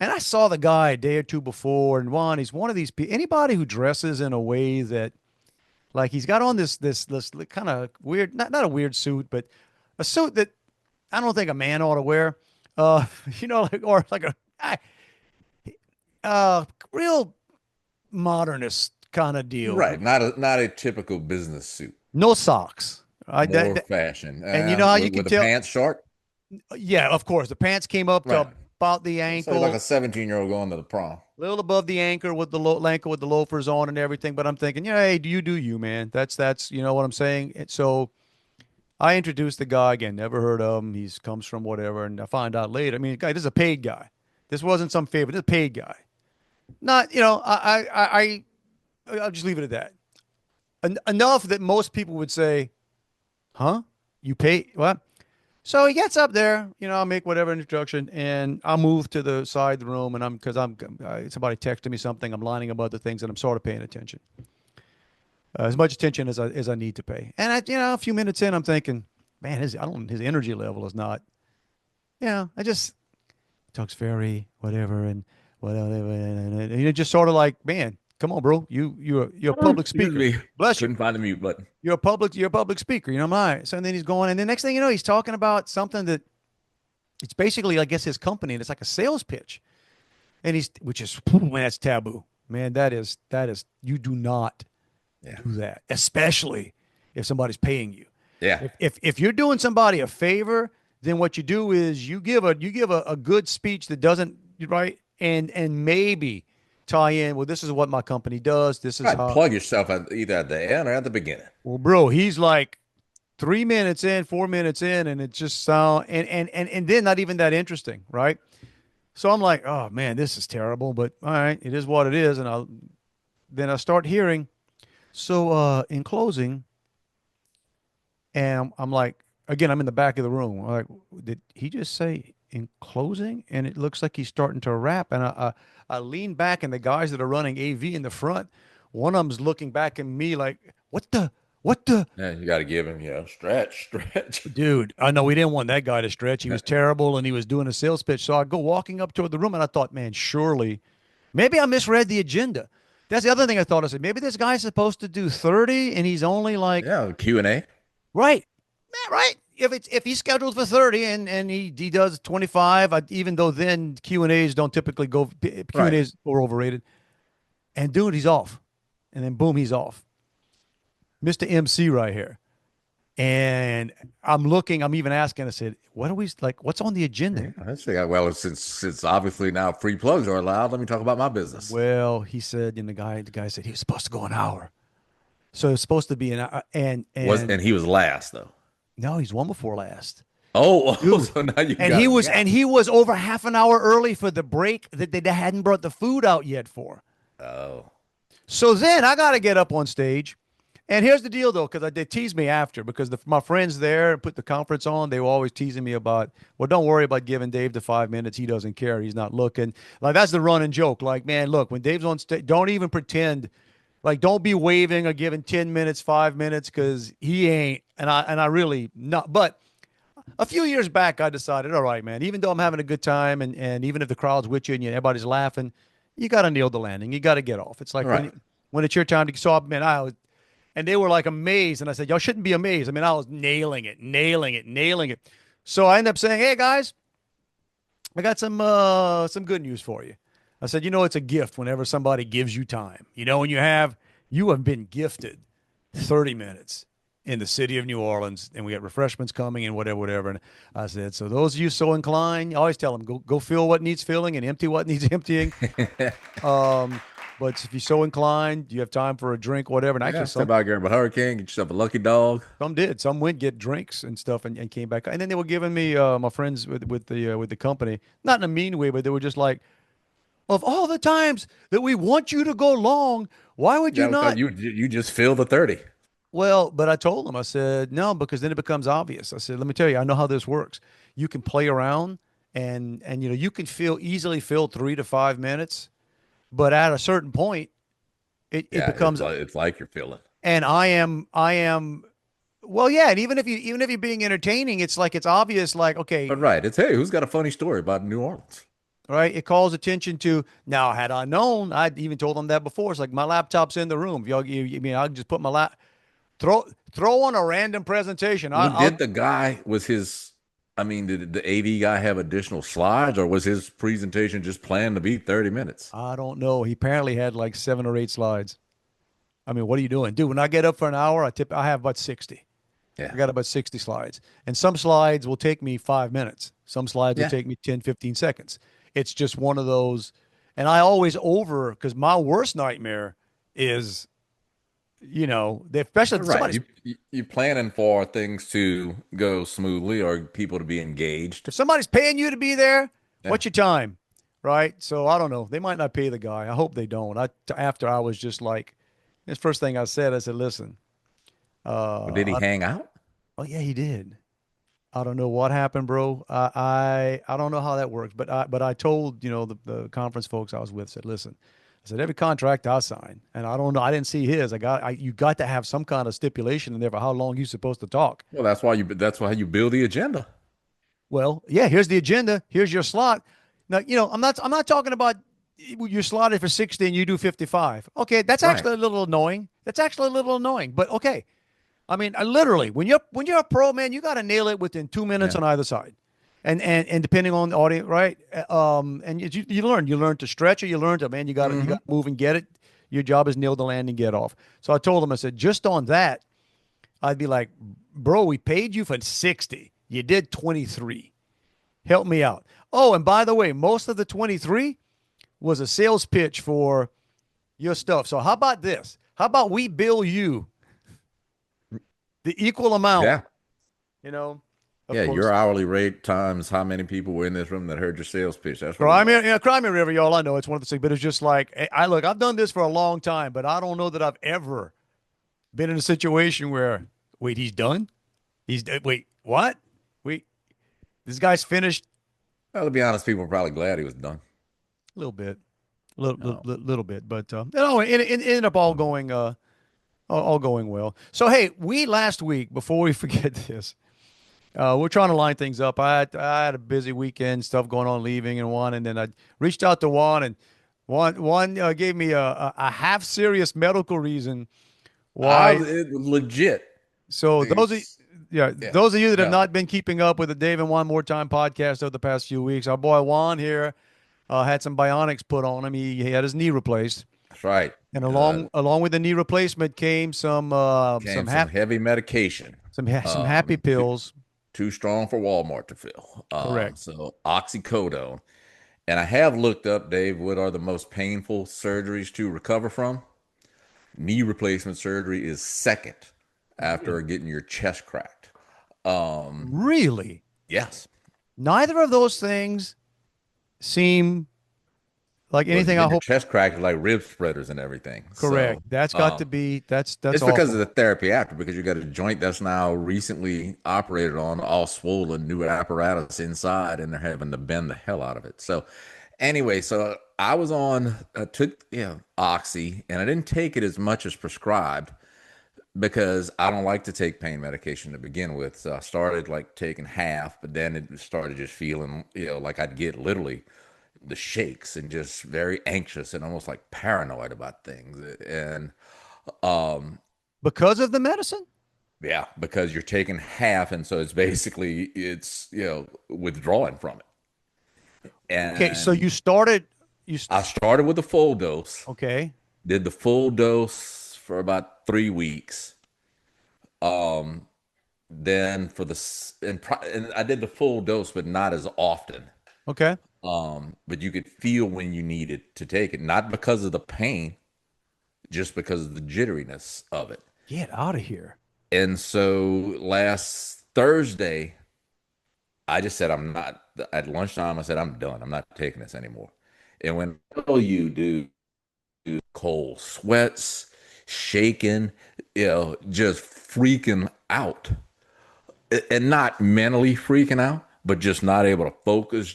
And I saw the guy a day or two before, and he's one of these people. Anybody who dresses in a way that, like, he's got on this kind of weird, not a weird suit, but a suit that I don't think a man ought to wear. Or like real modernist kind of deal. Right. Not a typical business suit. No socks. I More that, fashion. and you know how you can With the tell? pants short. Yeah, of course. The pants came up to Right. about the So like a ankle, 17-year-old going to the prom. little above the ankle with the ankle with the loafers on and everything. But I'm thinking, yeah, hey, do you, man? That's you know what I'm saying. And so I introduced the guy again. Never heard of him. He's comes from whatever, and I find out later. I mean, guy, this is a paid guy. This wasn't some favorite. This is a paid guy. Not, you know, I'll just leave it at that. Enough that most people would say, huh? You pay what? So he gets up there, you know, I'll make whatever introduction and I'll move to the side of the room and because somebody texted me something, I'm lining up other things and I'm sort of paying attention. As much attention as I need to pay. And you know, a few minutes in, I'm thinking, man, his energy level is not, you know, I just talks very whatever and whatever. And you're just sort of like, man, come on, bro. You're a public Excuse speaker. me. Bless you. Couldn't find the mute button. You're a public speaker. You know, my. So and then he's going, and the next thing you know, he's talking about something that it's basically, I guess, his company, and it's like a sales pitch. And which is, man, that's taboo. Man, that is, you do not Yeah. do that, especially if somebody's paying you. Yeah. If you're doing somebody a favor, then what you do is you give a good speech that doesn't right and maybe tie in. Well, this is what my company does. This is Right. how. Plug yourself at either at the end or at the beginning. Well, bro, he's like 3 minutes in, 4 minutes in, and it just sound and then not even that interesting, right? So I'm like, oh man, this is terrible. But all right, it is what it is, and I start hearing. So in closing, and I'm like, again, I'm in the back of the room. I'm like, did he just say in closing? And it looks like he's starting to rap. And I lean back, and the guys that are running AV in the front, one of them's looking back at me like, what the? Yeah, you got to give him, stretch. Dude, I know we didn't want that guy to stretch. He was terrible, and he was doing a sales pitch. So I go walking up toward the room, and I thought, man, surely, maybe I misread the agenda. That's the other thing I thought. I said, maybe this guy's supposed to do 30, and he's only like, Yeah, Q&A. right. Yeah, right. If he's scheduled for 30 and he does 25, even though then Q&As don't typically go, Q&As are overrated. And dude, he's off. And then boom, he's off. Mr. MC right here. And I'm even asking, I said, what are we like, what's on the agenda? Yeah, that's well, since obviously now free plugs are allowed, let me talk about my business. Well, he said, and the guy said he was supposed to go an hour. So it's supposed to be an hour, And he was last though. no, he's one before last. Oh, so now you And got he it. was Yeah. and he was over half an hour early for the break that they hadn't brought the food out yet for. Oh. So then I got to get up on stage. And here's the deal, though, because they teased me after because my friends there put the conference on. They were always teasing me about, well, don't worry about giving Dave the 5 minutes. He doesn't care. He's not looking. Like, that's the running joke. Like, man, look, when Dave's on stage, don't even pretend. Like, don't be waving or giving 10 minutes, 5 minutes, because he ain't. And I really not. But a few years back, I decided, all right, man, even though I'm having a good time and even if the crowd's with you and everybody's laughing, you got to nail the landing. You got to get off. It's like Right. when it's your time to. So, man, and they were like amazed. And I said, y'all shouldn't be amazed. I mean, I was nailing it. So I ended up saying, hey, guys, I got some good news for you. I said, it's a gift whenever somebody gives you time. When you have been gifted 30 minutes in the city of New Orleans, and we got refreshments coming and whatever. And I said, so those of you so inclined, I always tell them, go fill what needs filling and empty what needs emptying. But if you're so inclined, you have time for a drink, whatever. And actually, Step out, grab a hurricane, get yourself a lucky dog. some did. Some went get drinks and stuff and came back. And then they were giving me my friends with the company, not in a mean way, but they were just like, of all the times that we want you to go long, why would you not? You just fill the 30. Well, but I told them, I said, no, because then it becomes obvious. I said, let me tell you, I know how this works. You can play around and you can easily fill 3 to 5 minutes, but at a certain point, it becomes it's like you're feeling. and I am well, yeah, and even if you're being entertaining, it's like it's obvious, like, okay, But right, it's hey, who's got a funny story about New Orleans? right? It calls attention to now. Had I known, I'd even told them that before. It's like my laptop's in the room. If y'all, I'll just put my throw on a random presentation. Did the guy did the AD guy have additional slides, or was his presentation just planned to be 30 minutes? I don't know. He apparently had like 7 or 8 slides. I mean, what are you doing, dude? When I get up for an hour, I have about 60. Yeah. I got about 60 slides, and some slides will take me 5 minutes. Some slides will take me 10, 15 seconds. It's just one of those, and I always because my worst nightmare is, especially Right. You planning for things to go smoothly or people to be engaged. if somebody's paying you to be there, Yeah. what's your time? right? So I don't know. They might not pay the guy. I hope they don't. After I was just like, this first thing I said, listen, But did he hang out? oh yeah, he did. I don't know what happened, bro. I don't know how that works, but I told the conference folks I was with, said, listen, I said every contract I sign, and I don't know, I didn't see his. You got to have some kind of stipulation in there for how long you're supposed to talk. Well, that's why you build the agenda. Well, yeah, here's the agenda. Here's your slot. Now, I'm not talking about you're slotted for 60 and you do 55. Okay, that's Right. actually a little annoying. But okay. I mean, literally, when you're a pro, man, you got to nail it within 2 minutes Yeah. on either side, and depending on the audience, right? And you learn to stretch it, you learn to, man, you got to move and get it. Your job is nail the land and get off. So I told him, I said, just on that, I'd be like, bro, we paid you for 60, you did 23. Help me out. Oh, and by the way, most of the 23 was a sales pitch for your stuff. So how about this? How about we bill you the equal amount, Yeah. you know, of Yeah, course. your hourly rate times how many people were in this room that heard your sales pitch. That's what Cry me, Cry Me a River, y'all. I know it's one of the things, but it's just like, I've done this for a long time, but I don't know that I've ever been in a situation where, wait, he's done? Wait, what? Wait, this guy's finished Well, to be honest, people were probably glad he was done. a little bit, No. little bit, but it ended up all going well. So, hey, we last week, before we forget this, we're trying to line things up. I had a busy weekend, stuff going on, leaving and one, and then I reached out to Juan, and Juan gave me a half serious medical reason why. It was legit. So It's- yeah. those of you that have No. not been keeping up with the Dave and One More Time podcast over the past few weeks, our boy Juan here had some bionics put on him. He had his knee replaced, That's right. and along with the knee replacement came some Came some heavy medication. some happy pills. Too strong for Walmart to fill. Correct. So oxycodone. And I have looked up, Dave, what are the most painful surgeries to recover from? Knee replacement surgery is second after getting your chest cracked. Really? Yes. Neither of those things seem like Well, anything I getting your hope. chest cracked is like rib spreaders and everything. Correct. So, That's got to be that's it's awful. because of the therapy after, because you got a joint that's now recently operated on, all swollen, new apparatus inside, and they're having to bend the hell out of it. So, anyway, so I was on, took oxy, and I didn't take it as much as prescribed because I don't like to take pain medication to begin with. So I started like taking half, but then it started just feeling, like I'd get literally the shakes and just very anxious and almost like paranoid about things. And Because of the medicine? yeah, because you're taking half, and so it's withdrawing from it. Okay, so And I started with the full dose, okay. did the full dose for about 3 weeks. Then and I did the full dose, but not as often. Okay. But you could feel when you needed to take it, not because of the pain, just because of the jitteriness of it. Get out of here. And so last Thursday, I just said, I'm not, at lunchtime, I said, I'm done. I'm not taking this anymore. And when you do cold sweats, shaking, just freaking out, and not mentally freaking out, but just not able to focus,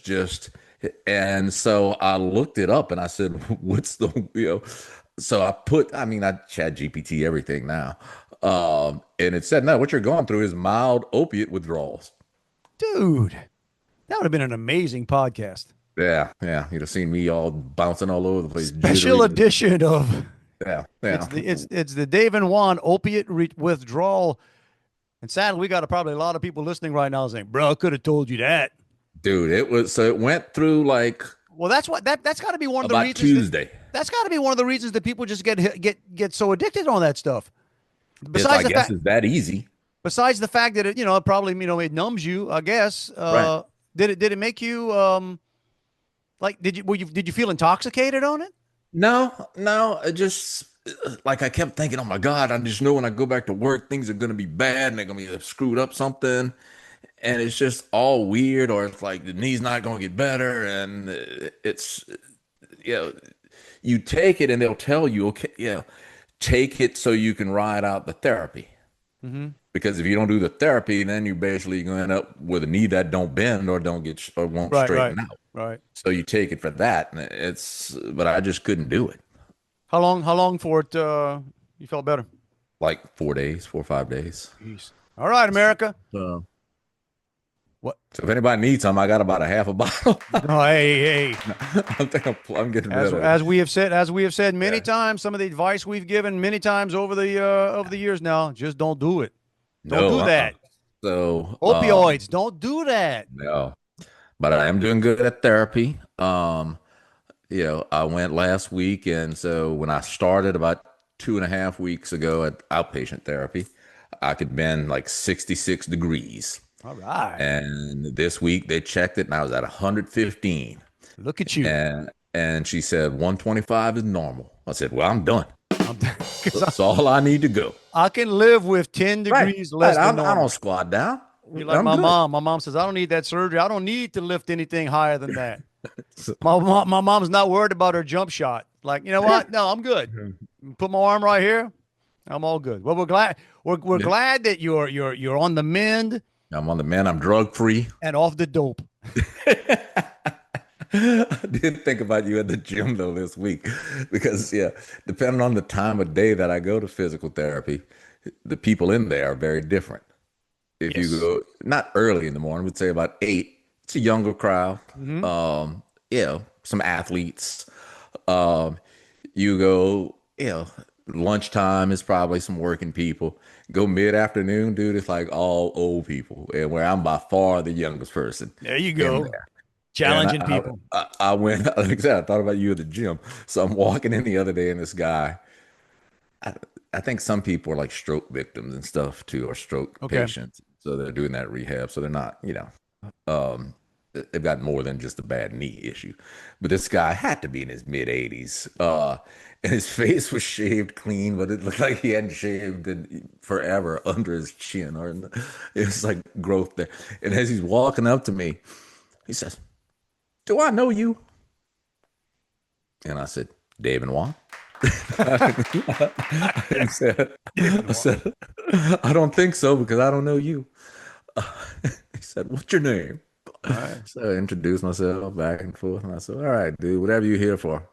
and so I looked it up and I said, what's so I chat GPT everything now. And it said, no, what you're going through is mild opiate withdrawals. Dude, that would have been an amazing podcast. Yeah. You'd have seen me all bouncing all over the place. Special jittery. edition of Yeah. it's the Dave and Juan opiate withdrawal. And sadly, we got probably a lot of people listening right now saying, bro, I could have told you that. Dude, it went through like Well, that's got to be one of the about reasons. Tuesday. That's got to be one of the reasons that people just get so addicted on that stuff. I guess it's that easy. Besides the fact that it probably it numbs you, I guess. Right. Did it make you did you feel intoxicated on it? No, I just like I kept thinking, oh my God, I just know when I go back to work, things are gonna be bad and they're gonna be screwed up something. and it's just all weird, or it's like the knee's not going to get better, and it's you know, you take it and they'll tell you, okay, take it so you can ride out the therapy. Mm-hmm. Because if you don't do the therapy, then you basically going to end up with a knee that don't bend or don't get or won't Right, right, straighten out. right. So you take it for that, and but I just couldn't do it. How long for it you felt better? Like 4 days, 4 or 5 days. Jeez. All right, America. So, What? so if anybody needs some, I got about a half a bottle. No, hey. I think I'm getting As rid of as it. we have said many Yeah. times, some of the advice we've given many times over the years now, just don't do it. Don't No, do that. So, Opioids, don't do that. no, but I am doing good at therapy. I went last week, and so when I started about 2.5 weeks ago at outpatient therapy, I could bend like 66 degrees. All right. And this week they checked it, and I was at 115. Look at you. And she said 125 is normal. I said, well, I'm done. 'Cause That's all I need to go. I can live with 10 Right. degrees less Right. than I normal. don't squat down. You're like I'm my good. mom. My mom says, I don't need that surgery. I don't need to lift anything higher than that. My mom's not worried about her jump shot. Like, you know what? No, I'm good. Put my arm right here. I'm all good. Well, we're glad we're Yeah. glad that you're on the mend I'm on the man. I'm drug free. and off the dope. I did think about you at the gym though this week because depending on the time of day that I go to physical therapy, the people in there are very different. If Yes. you go not early in the morning, we'd say about 8, it's a younger crowd. Mhm. Some athletes. Um, you go, lunchtime is probably some working people. Go mid-afternoon, dude, it's like all old people, and where I'm by far the youngest person There you in go. there. And Challenging people. I went, like I said, I thought about you at the gym. So I'm walking in the other day, and this guy, I, I think some people are like stroke victims and stuff too, or stroke Okay. patients. So they're doing that rehab. So they're not, um, they've got more than just a bad knee issue. But this guy had to be in his mid 80s. And his face was shaved clean, but it looked like he hadn't shaved in forever under his chin, or it was like growth there. And as he's walking up to me, he says, "Do I know you?" And I said, "Dave and Juan." I said, "I don't think so because I don't know you." He said, "What's your name?" All right. So I introduced myself back and forth, and I said, "All right, dude, whatever you're here for,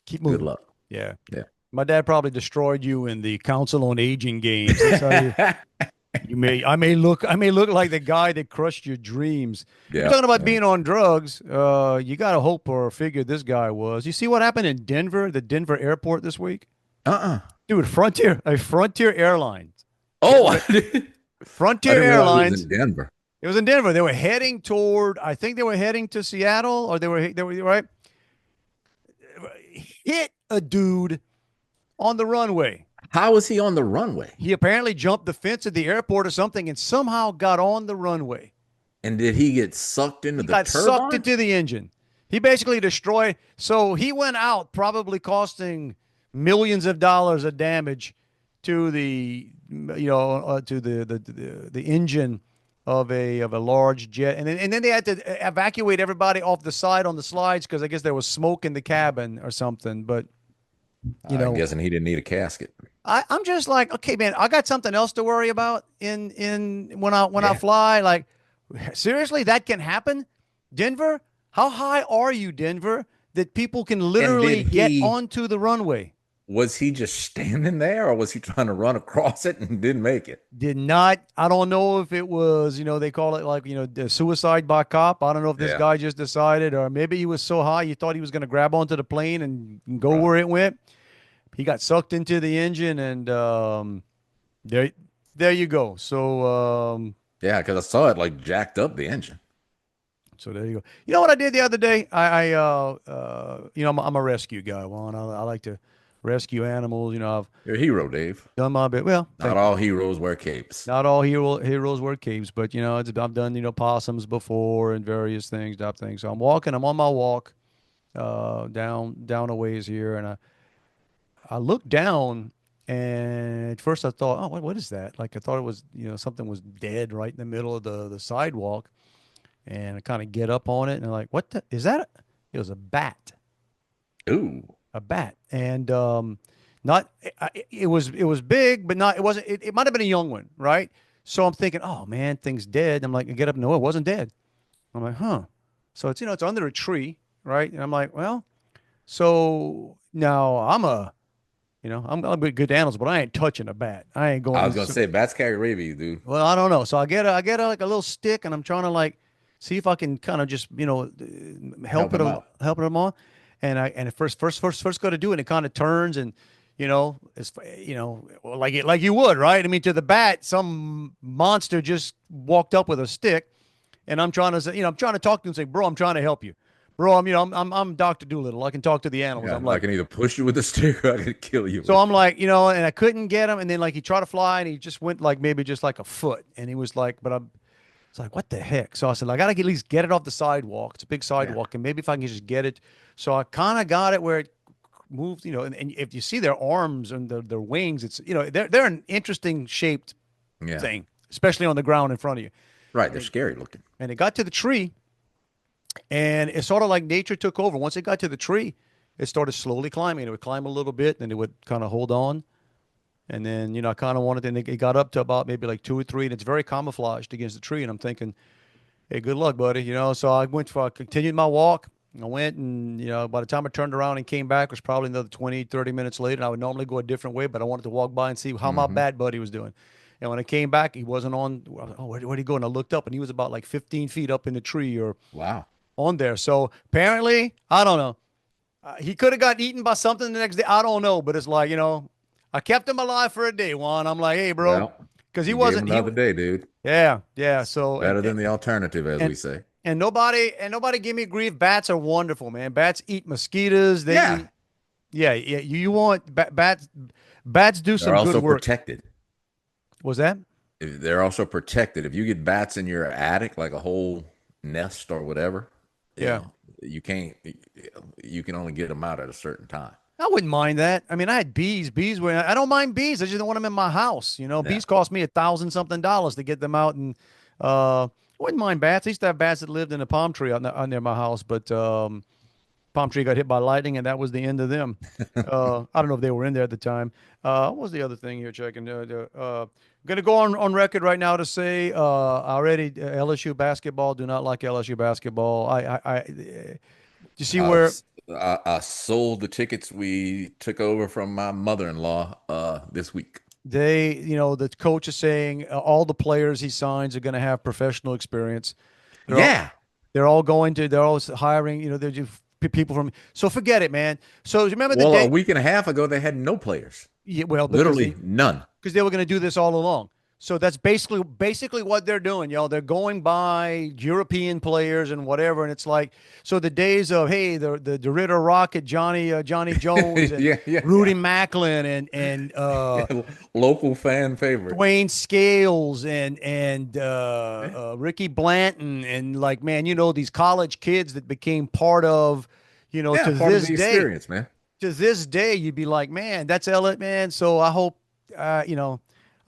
Keep good moving. luck." Yeah. Yeah. My dad probably destroyed you in the Council on Aging games. That's how I may look like the guy that crushed your dreams. You're Yeah. talking about Yeah. being on drugs. You gotta hope or figure this guy was. You see what happened in Denver, the Denver airport this week? Uh-uh. Dude, Frontier Airlines. Oh, I Frontier didn't realize it was Airlines. in Denver. It was in Denver. They were heading toward, I think they were heading to Seattle, or they were right. Hit a dude on the runway. How was he on the runway? He apparently jumped the fence at the airport or something and somehow got on the runway. And did he get sucked into He the got turbine? sucked into the engine. He basically destroyed. So he went out, probably costing millions of dollars of damage to the the engine of a large jet, and then they had to evacuate everybody off the side on the slides because I guess there was smoke in the cabin or something. But I'm guessing he didn't need a casket. I'm just like, okay, man, I got something else to worry about in when I fly. Like, seriously, that can happen. Denver, how high are you, Denver, that people can literally get onto the runway? Was he just standing there, or was he trying to run across it and didn't make it? Did not. I don't know if it was, they call it like, the suicide by cop. I don't know if this guy just decided, or maybe he was so high he thought he was going to grab onto the plane and go where it went. He got sucked into the engine, and there you go. So Yeah, because I saw it like jacked up the engine. so there you go. You know what I did the other day? I'm a rescue guy, Juan. I like to rescue animals. I've You're a hero, Dave. done my bit. Well, Not all heroes wear capes. not all heroes wear capes, but I've done possums before and various type things. So I'm on my walk down a ways here, and I look down And at first I thought, oh, what is that? Like I thought it was, something was dead right in the middle of the sidewalk. And I kind of get up on it and I'm like, what is that? It was a bat, Ooh. a bat. And not it was big, but not it wasn't it might have been a young one, right? So I'm thinking, oh man, thing's dead. I'm like, I get up, no, it wasn't dead. I'm like, huh. So it's under a tree, right? And I'm like, well, so now I'm good animals, but I ain't touching a bat. I ain't I going. was gonna say bats carry rabies, dude. Well, I don't know. So I get like a little stick, and I'm trying to like see if I can kind of just Help him out. help it on. And at first go to do it, and it kind of turns, and it's like you would, right? I mean, to the bat, some monster just walked up with a stick, and I'm trying to say, I'm trying to talk to him and say, bro, I'm trying to help you, bro. I'm Doctor Doolittle. I can talk to the animals. Yeah, I'm I like. can either push you with a stick or I can kill you So with I'm like, and I couldn't get him. And then like he tried to fly and he just went like maybe just like a foot. And he was like, but I'm it's like, what the heck? So I said, I gotta at least get it off the sidewalk. It's a big yeah. sidewalk, and maybe if I can just get it. So I kind of got it where it moved, and if you see their arms and their wings, it's they're an interesting shaped Yeah. thing, especially on the ground in front of you. Right. They're scary looking. And it got to the tree, and it's sort of like nature took over. Once it got to the tree, it started slowly climbing. It would climb a little bit, then it would kind of hold on. And then, I kind of wanted, and it got up to about maybe like 2 or 3, and it's very camouflaged against the tree. And I'm thinking, hey, good luck, buddy. So I continued my walk. I went, and, by the time I turned around and came back, it was probably another 20, 30 minutes later. And I would normally go a different way, but I wanted to walk by and see how my bad buddy was doing. And when I came back, he wasn't on. Oh, where'd he go? And I looked up, and he was about like 15 feet up in the tree or Wow. on there. So apparently, I don't know. He could have got eaten by something the next day. I don't know, but it's like, I kept him alive for a day, Juan. I'm like, hey, bro, Well, because he you gave wasn't him another day, dude. Yeah, yeah. So Better than the alternative, as we say. and nobody give me grief. Bats are wonderful, man. Bats eat mosquitoes. They Yeah. eat, yeah, yeah. You want bats? Bats do They're some also good work. protected. Was that? They're also protected. If you get bats in your attic, like a whole nest or whatever, Yeah. you can't. You can only get them out at a certain time. I wouldn't mind that. I mean, I had bees. Bees were. I don't mind bees. I just don't want them in my house. Bees cost me $1,000 something to get them out, and I wouldn't mind bats. I used to have bats that lived in a palm tree out near my house, but palm tree got hit by lightning, and that was the end of them. I don't know if they were in there at the time. What was the other thing here? Checking. Going to go on record right now to say already LSU basketball. Do not like LSU basketball. You see where I sold the tickets we took over from my mother-in-law this week. the coach is saying all the players he signs are going to have professional experience. They're all hiring. They're just people from. So forget it, man. So remember the day a week and a half ago they had no players. Yeah, well, Literally none. because they were going to do this all along. So that's basically what they're doing, y'all. They're going by European players and whatever, and it's like so the days of the Ritter Rocket, Johnny Jones, and Rudy Macklin, and Local fan favorite Dwayne Scales and Ricky Blanton, and like, man, these college kids that became part of to part of this the day, experience, man. to this day, you'd be like, man, that's Elliot, man. So I hope, I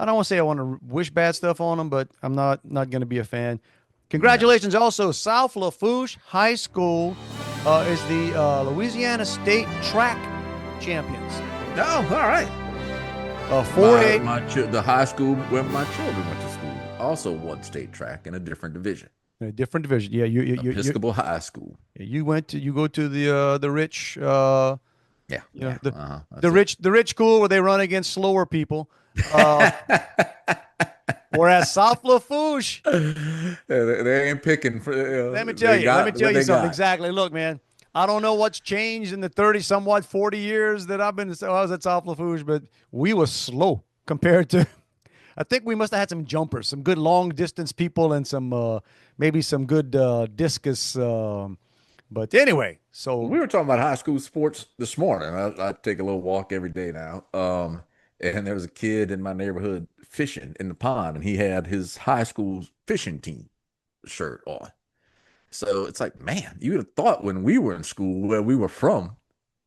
don't want to say I want to wish bad stuff on them, but I'm not going to be a fan. Congratulations. Also, South Lafourche High School is the Louisiana State track champions. Oh, all right. 4A. The high school where my children went to school also won state track in a different division. A different division. Yeah, you Episcopal High School. you go to the rich The rich school where they run against slower people. Whereas South Lafourche, they ain't picking for. let me tell you something. Exactly. Look, man, I don't know what's changed in the 40 years that I was at South Lafourche, but we were slow compared to. I think we must have had some jumpers, some good long distance people, and some maybe some good discus. But anyway, so We were talking about high school sports this morning. I take a little walk every day now. And there was a kid in my neighborhood fishing in the pond, and he had his high school fishing team shirt on. So it's like, man, you would have thought when we were in school where we were from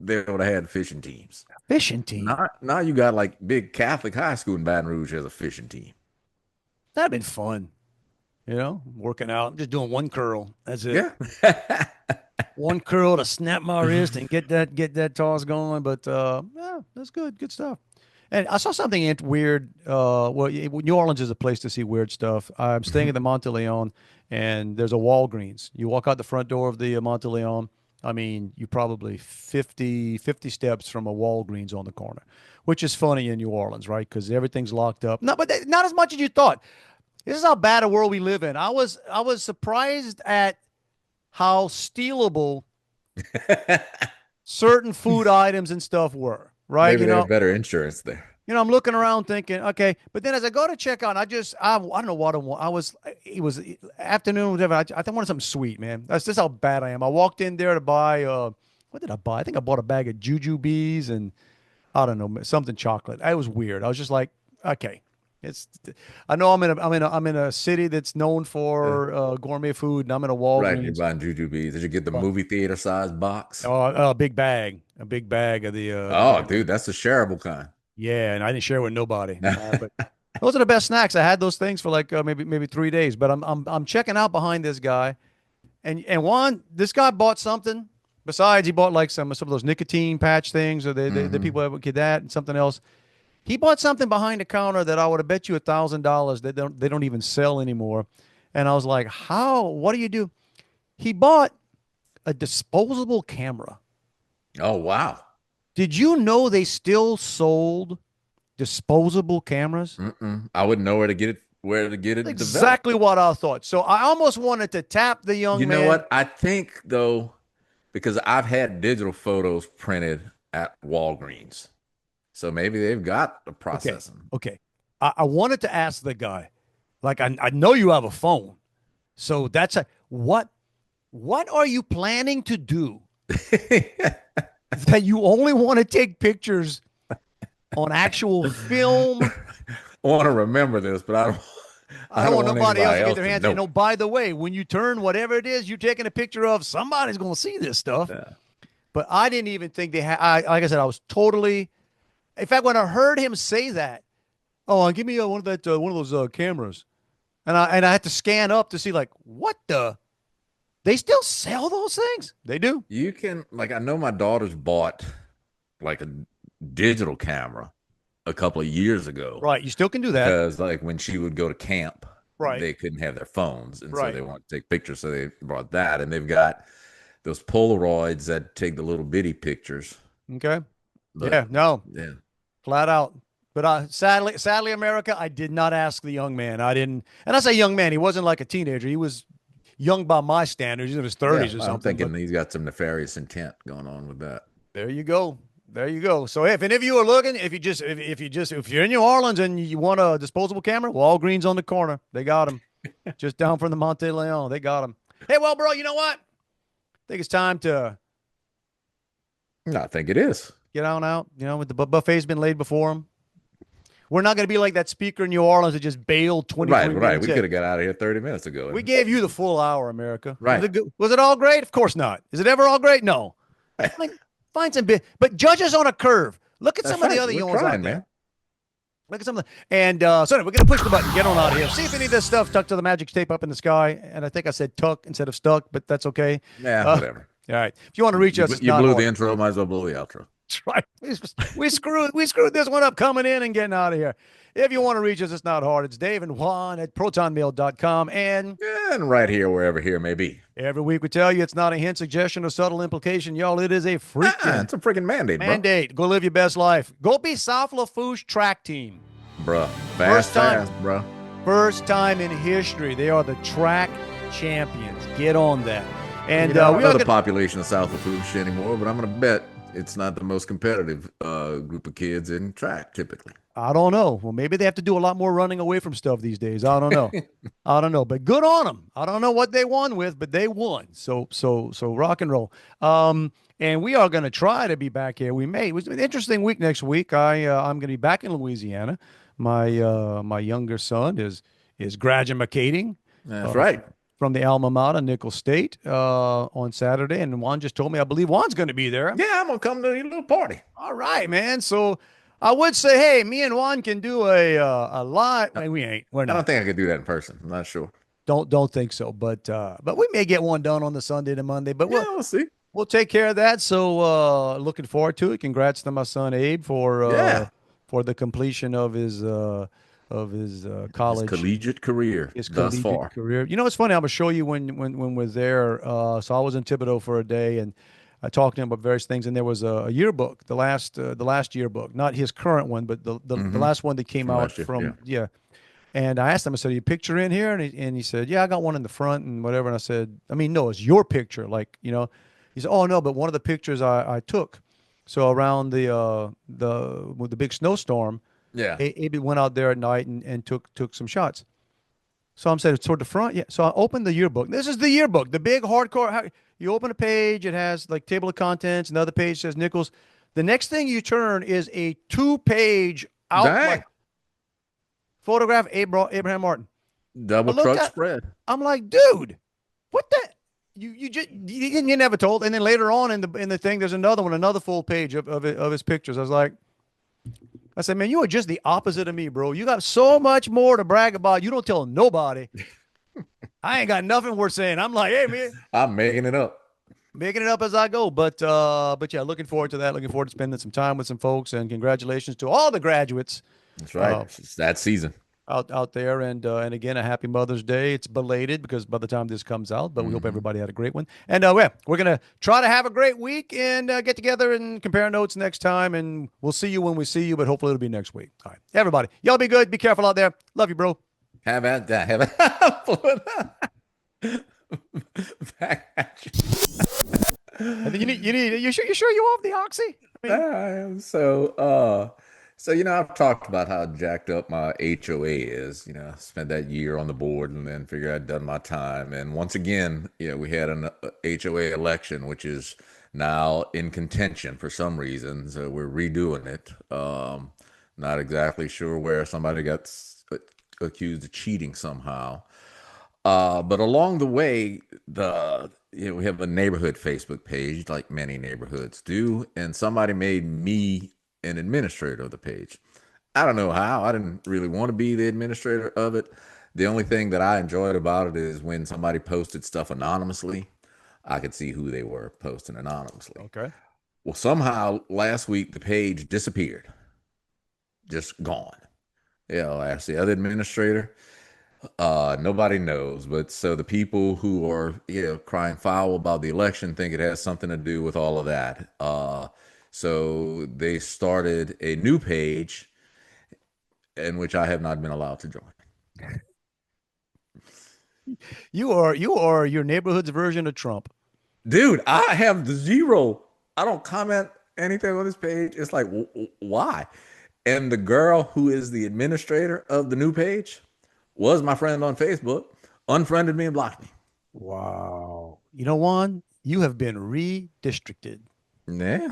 they would have had fishing teams. Fishing team. Now you got like big Catholic high school in Baton Rouge has a fishing team. That'd been fun. You know, working out. I'm just doing one curl. That's it. Yeah. One curl to snap my wrist and get that toss going. But yeah, that's good. Good stuff. And I saw something weird. New Orleans is a place to see weird stuff. I'm staying at the Monte Leon, and there's a Walgreens. You walk out the front door of the Monte Leon. I mean, you probably 50 steps from a Walgreens on the corner, which is funny in New Orleans, right? Because everything's locked up. No, but not as much as you thought. This is how bad a world we live in. I was surprised at how stealable certain food items and stuff were, right? Maybe they have better insurance there. I'm looking around thinking, okay, but then as I go to check out, I don't know what I want. It was afternoon, whatever. I wanted something sweet, man. That's just how bad I am. I walked in there to buy, what did I buy? I think I bought a bag of jujubes and I don't know, something chocolate. It was weird. I was just like, okay. I know I'm in a city that's known for gourmet food, and I'm in a Walgreens. Right, you're buying jujubes. Did you get the movie theater size box? Oh, a big bag of the. Dude, that's the shareable kind. Yeah, and I didn't share with nobody. But those are the best snacks. I had those things for like maybe 3 days. But I'm checking out behind this guy, and Juan, this guy bought something. Besides, he bought like some of those nicotine patch things, or the people that would get that, and something else. He bought something behind the counter that I would have bet you $1,000 that they don't even sell anymore. And I was like, how? What do you do? He bought a disposable camera. Oh, wow. Did you know they still sold disposable cameras? I wouldn't know where to get it. Exactly what I thought. So I almost wanted to tap the young man. You know what? I think though, because I've had digital photos printed at Walgreens. So maybe they've got the processing. Okay. I wanted to ask the guy, like, I know you have a phone. So what are you planning to do that you only want to take pictures on actual film? I want to remember this, but I don't want nobody else to get their hands. know. You know, by the way, when you turn whatever it is you're taking a picture of, somebody's going to see this stuff. Yeah. But I didn't even think they had. Like I said, I was totally. In fact, when I heard him say that, give me one of those cameras, and I had to scan up to see like what the. They still sell those things? They do. You can I know my daughter's bought like a digital camera a couple of years ago. Right, you still can do that. Because like when she would go to camp, right, they couldn't have their phones, and right, so they wanted to take pictures, so they brought that, and they've got those Polaroids that take the little bitty pictures. Okay. Yeah, flat out. But sadly, America, I did not ask the young man. I didn't, and I say young man, he wasn't like a teenager. He was young by my standards. He's in his 30s or something. I'm thinking he's got some nefarious intent going on with that. There you go. So if any of you are looking, if you're in New Orleans and you want a disposable camera, Walgreens on the corner, they got them. Just down from the Monte Leon, they got them. Hey, well, bro, you know what? I think it's time to. I think it is. Get on out. With the buffet's been laid before them. We're not going to be like that speaker in New Orleans that just bailed 23 minutes. Right. We could have got out of here 30 minutes ago. We gave you the full hour, America. Right. Was it all great? Of course not. Is it ever all great? No. Find some bit, but judge us on a curve. Look at some of the other yours out there. Man. Look at some of the, and so anyway, we're going to push the button. Get on out of here. See if any of this stuff stuck to the magic tape up in the sky. And I think I said tuck instead of stuck, but that's okay. Yeah, whatever. All right. If you want to reach us, you blew the intro, might as well blow the outro. That's right. We screwed this one up coming in and getting out of here. If you want to reach us, it's not hard. It's Dave and Juan at protonmail.com. And right here, wherever here may be. Every week we tell you it's not a hint, suggestion, or subtle implication. Y'all, it is a freaking it's a freaking mandate, bro. Go live your best life. Go be South Lafourche track team. Bruh. Fast, bro. First time in history. They are the track champions. Get on that. And we don't know the population of South Lafourche anymore, but I'm going to bet it's not the most competitive group of kids in track typically. I don't know. Well, maybe they have to do a lot more running away from stuff these days. I don't know. I don't know, but good on them. I don't know what they won with, but they won. So rock and roll. And we are going to try to be back here. It was an interesting week next week. I'm going to be back in Louisiana. My younger son is graduating. That's right. from the alma mater, Nicholls State, on Saturday. And Juan just told me, I believe Juan's going to be there. Yeah, I'm gonna come to your little party. All right, man. So I would say, hey, me and Juan can do a live. We ain't. We're I don't not. think I could do that in person. I'm not sure. Don't think so. But we may get one done on the Sunday to Monday. But Yeah, we'll see. we'll take care of that. So looking forward to it. Congrats to my son Abe Yeah. for the completion of his His college. collegiate career His thus collegiate far. career. You know, it's funny. I'm gonna show you when we're there. So I was in Thibodeau for a day, and I talked to him about various things. And there was a yearbook, the last yearbook, not his current one, but the last one that came From out last year, from yeah. And I asked him, I said, "Are you picture in here?" And he said, "Yeah, I got one in the front and whatever." And I said, "I mean, no, it's your picture, like you know." He said, "Oh no, but one of the pictures I took." So around with the big snowstorm, Yeah. Abe went out there at night and took some shots. So I'm saying it's toward the front. Yeah. So I opened the yearbook. This is the yearbook, the big hardcore. You open a page, it has like table of contents. Another page says Nicholls. The next thing you turn is a 2-page Dang. photograph Abraham Martin. Double I looked truck at- spread. I'm like, dude, what the? You never told. And then later on in the thing, there's another one, another full page of his pictures. I said, man, you are just the opposite of me, bro. You got so much more to brag about. You don't tell nobody. I ain't got nothing worth saying. I'm like, hey, man, I'm making it up. making it up as I go. But yeah, looking forward to that. Looking forward to spending some time with some folks. And congratulations to all the graduates That's right. It's that season. out there. And again, a happy Mother's Day. It's belated because by the time this comes out, but we hope everybody had a great one. And yeah, we're going to try to have a great week and get together and compare notes next time. And we'll see you when we see you, but hopefully it'll be next week. All right. Everybody, y'all be good. Be careful out there. Love you, bro. Have at that. Have it. Back at you. I think you sure you off the oxy? I mean, So I've talked about how jacked up my HOA is. I spent that year on the board and then figured I'd done my time. And once again, we had an HOA election, which is now in contention for some reason. So we're redoing it. Not exactly sure where somebody got accused of cheating somehow. But along the way, we have a neighborhood Facebook page, like many neighborhoods do, and somebody made me an administrator of the page. I don't know how. I didn't really want to be the administrator of it. The only thing that I enjoyed about it is when somebody posted stuff anonymously, I could see who they were posting anonymously. okay. Well, somehow last week the page disappeared, just gone. I asked the other administrator. Nobody knows, but so the people who are crying foul about the election think it has something to do with all of that. So they started a new page in which I have not been allowed to join. You are your neighborhood's version of Trump. Dude, I have zero. I don't comment anything on this page. It's like, why? And the girl who is the administrator of the new page was my friend on Facebook, unfriended me and blocked me. Wow. You know, Juan, you have been redistricted. Yeah.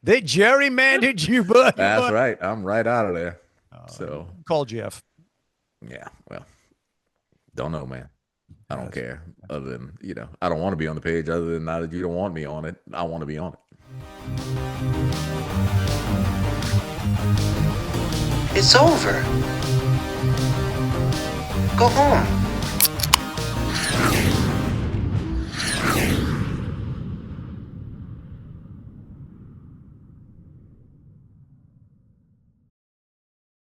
They gerrymandered you, bud. That's right. I'm right out of there. So call Jeff. yeah, well, don't know, man. I don't care. Other than, I don't want to be on the page other than now that you don't want me on it. I want to be on it. It's over. Go home.